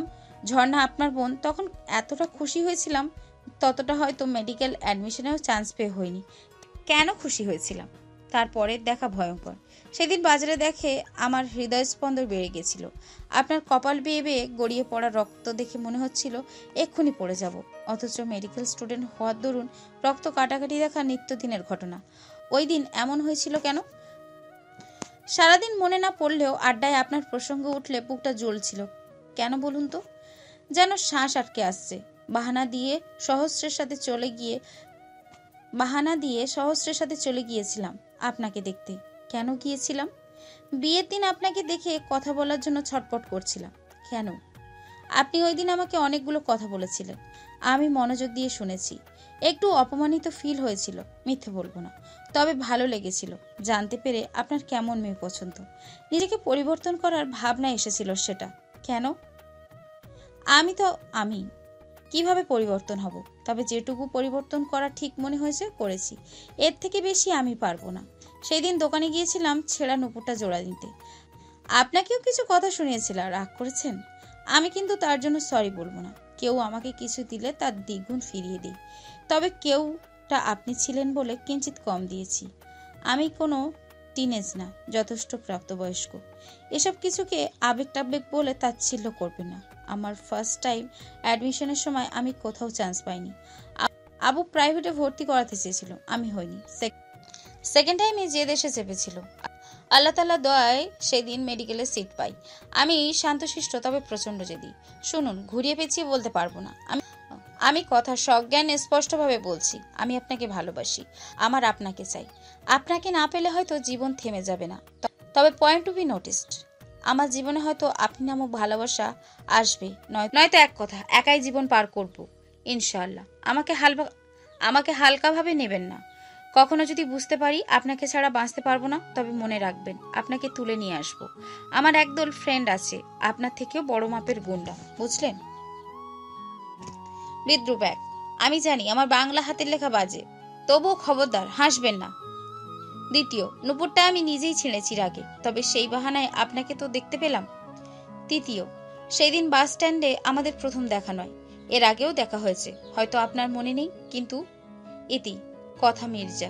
ঝর্ণা আপনার বোন, তখন এতটা খুশি হয়েছিলাম, ততটা হয়তো মেডিকেল অ্যাডমিশনেও চান্স পেয়ে হয়নি। কেন খুশি হয়েছিলাম? তারপরের দেখা ভয়ঙ্কর। সেদিন বাজারে দেখে আমার হৃদয় স্পন্দন বেড়ে গেছিল। আপনার কপাল বেয়ে বেয়ে গড়িয়ে পড়া রক্ত দেখে মনে হচ্ছিল এক্ষুনি পড়ে যাব, অথচ মেডিকেল স্টুডেন্ট হওয়ার দরুন রক্ত কাটাকাটি দেখা নিত্যদিনের ঘটনা। ওই দিন এমন হয়েছিল কেন? সারাদিন মনে না পড়লেও আড্ডায় আপনার প্রসঙ্গ উঠলে বুকটা জ্বলছিল। কেন বলুন তো? যেন শ্বাস আটকে আসছে। বাহানা দিয়ে সহস্রের সাথে চলে গিয়েছিলাম আপনাকে দেখতে। কেন গিয়েছিলাম? বিয়ের দিন আপনাকে দেখে কথা বলার জন্য ছটপট করছিলাম। কেন? আপনি ওই দিন আমাকে অনেকগুলো কথা বলেছিলেন, আমি মনোযোগ দিয়ে শুনেছি। একটু অপমানিত ফিল হয়েছিল, মিথ্যে বলবো না, তবে ভালো লেগেছিল জানতে পেরে আপনার কেমন মেয়ে পছন্দ। নিজেকে পরিবর্তন করার ভাবনা এসেছিল সেটা। কেন? আমি কিভাবে পরিবর্তন হব? তবে যেটুকু পরিবর্তন করা ঠিক মনে হয়েছে করেছি, এর থেকে বেশি আমি পারবো না। সেই দিন দোকানে গিয়েছিলাম ছেঁড়া নুপুরটা জোড়া দিতে। আপনাকেও কিছু কথা শুনিয়েছিল, রাগ করেছেন। আমি কিন্তু তার জন্য সরি বলবো না। কেউ আমাকে কিছু দিলে তার দ্বিগুণ ফিরিয়ে দিই, তবে কেউটা আপনি ছিলেন বলে কিঞ্চিত কম দিয়েছি। আমি কোনো টিনেজ না, যথেষ্ট প্রাপ্তবয়স্ক। এসব কিছুকে আবেগ টাবেগ বলে তাচ্ছিল্য করবে না। আমার ফার্স্ট টাইম অ্যাডমিশনের সময় আমি কোথাও চান্স পাইনি। আবু প্রাইভেটে ভর্তি করাতে চেয়েছিল, আমি হইনি। সেকেন্ড টাইমে যে দেশে চেপেছিল, আল্লাহ তাআলা দয়ায় সেদিন মেডিকেলে সিট পাই। আমি শান্তশিষ্ট, তবে প্রচন্ড জেদি। শুনুন, ঘুরিয়ে পেঁচিয়ে বলতে পারবো না। আমি কথা সজ্ঞান স্পষ্টভাবে বলছি, আমি আপনাকে ভালোবাসি, আমার আপনাকে চাই। আপনাকে না পেলে হয়তো জীবন থেমে যাবে না, তবে পয়েন্ট টু বি নোটিসড, আমার জীবনে হয়তো আপনি নামক ভালোবাসা আসবে, নয়তো এক কথা একাই জীবন পার করব ইনশাআল্লাহ। আমাকে হালকাভাবে নেবেন না। কখনো যদি বুঝতে পারি আপনাকে ছাড়া বাঁচতে পারবো না, তবে মনে রাখবেন আপনাকে তুলে নিয়ে আসব। আমার একদল ফ্রেন্ড আছে, আপনার থেকেও বড় মাপের গুন্ডা, বুঝলেন? বিদ্রুপ এক। আমি জানি আমার বাংলা হাতের লেখা বাজে, তবুও খবরদার হাসবেন না। দ্বিতীয়, নুপুরটা আমি নিজেই ছিঁড়েছি রাগে, তবে সেই বাহানায় আপনাকে তো দেখতে পেলাম। তৃতীয়, সেই দিন বাস স্ট্যান্ডে আমাদের প্রথম দেখা নয়, এর আগেও দেখা হয়েছে, হয়তো আপনার মনে নেই, কিন্তু ইতি কথা মির্জা।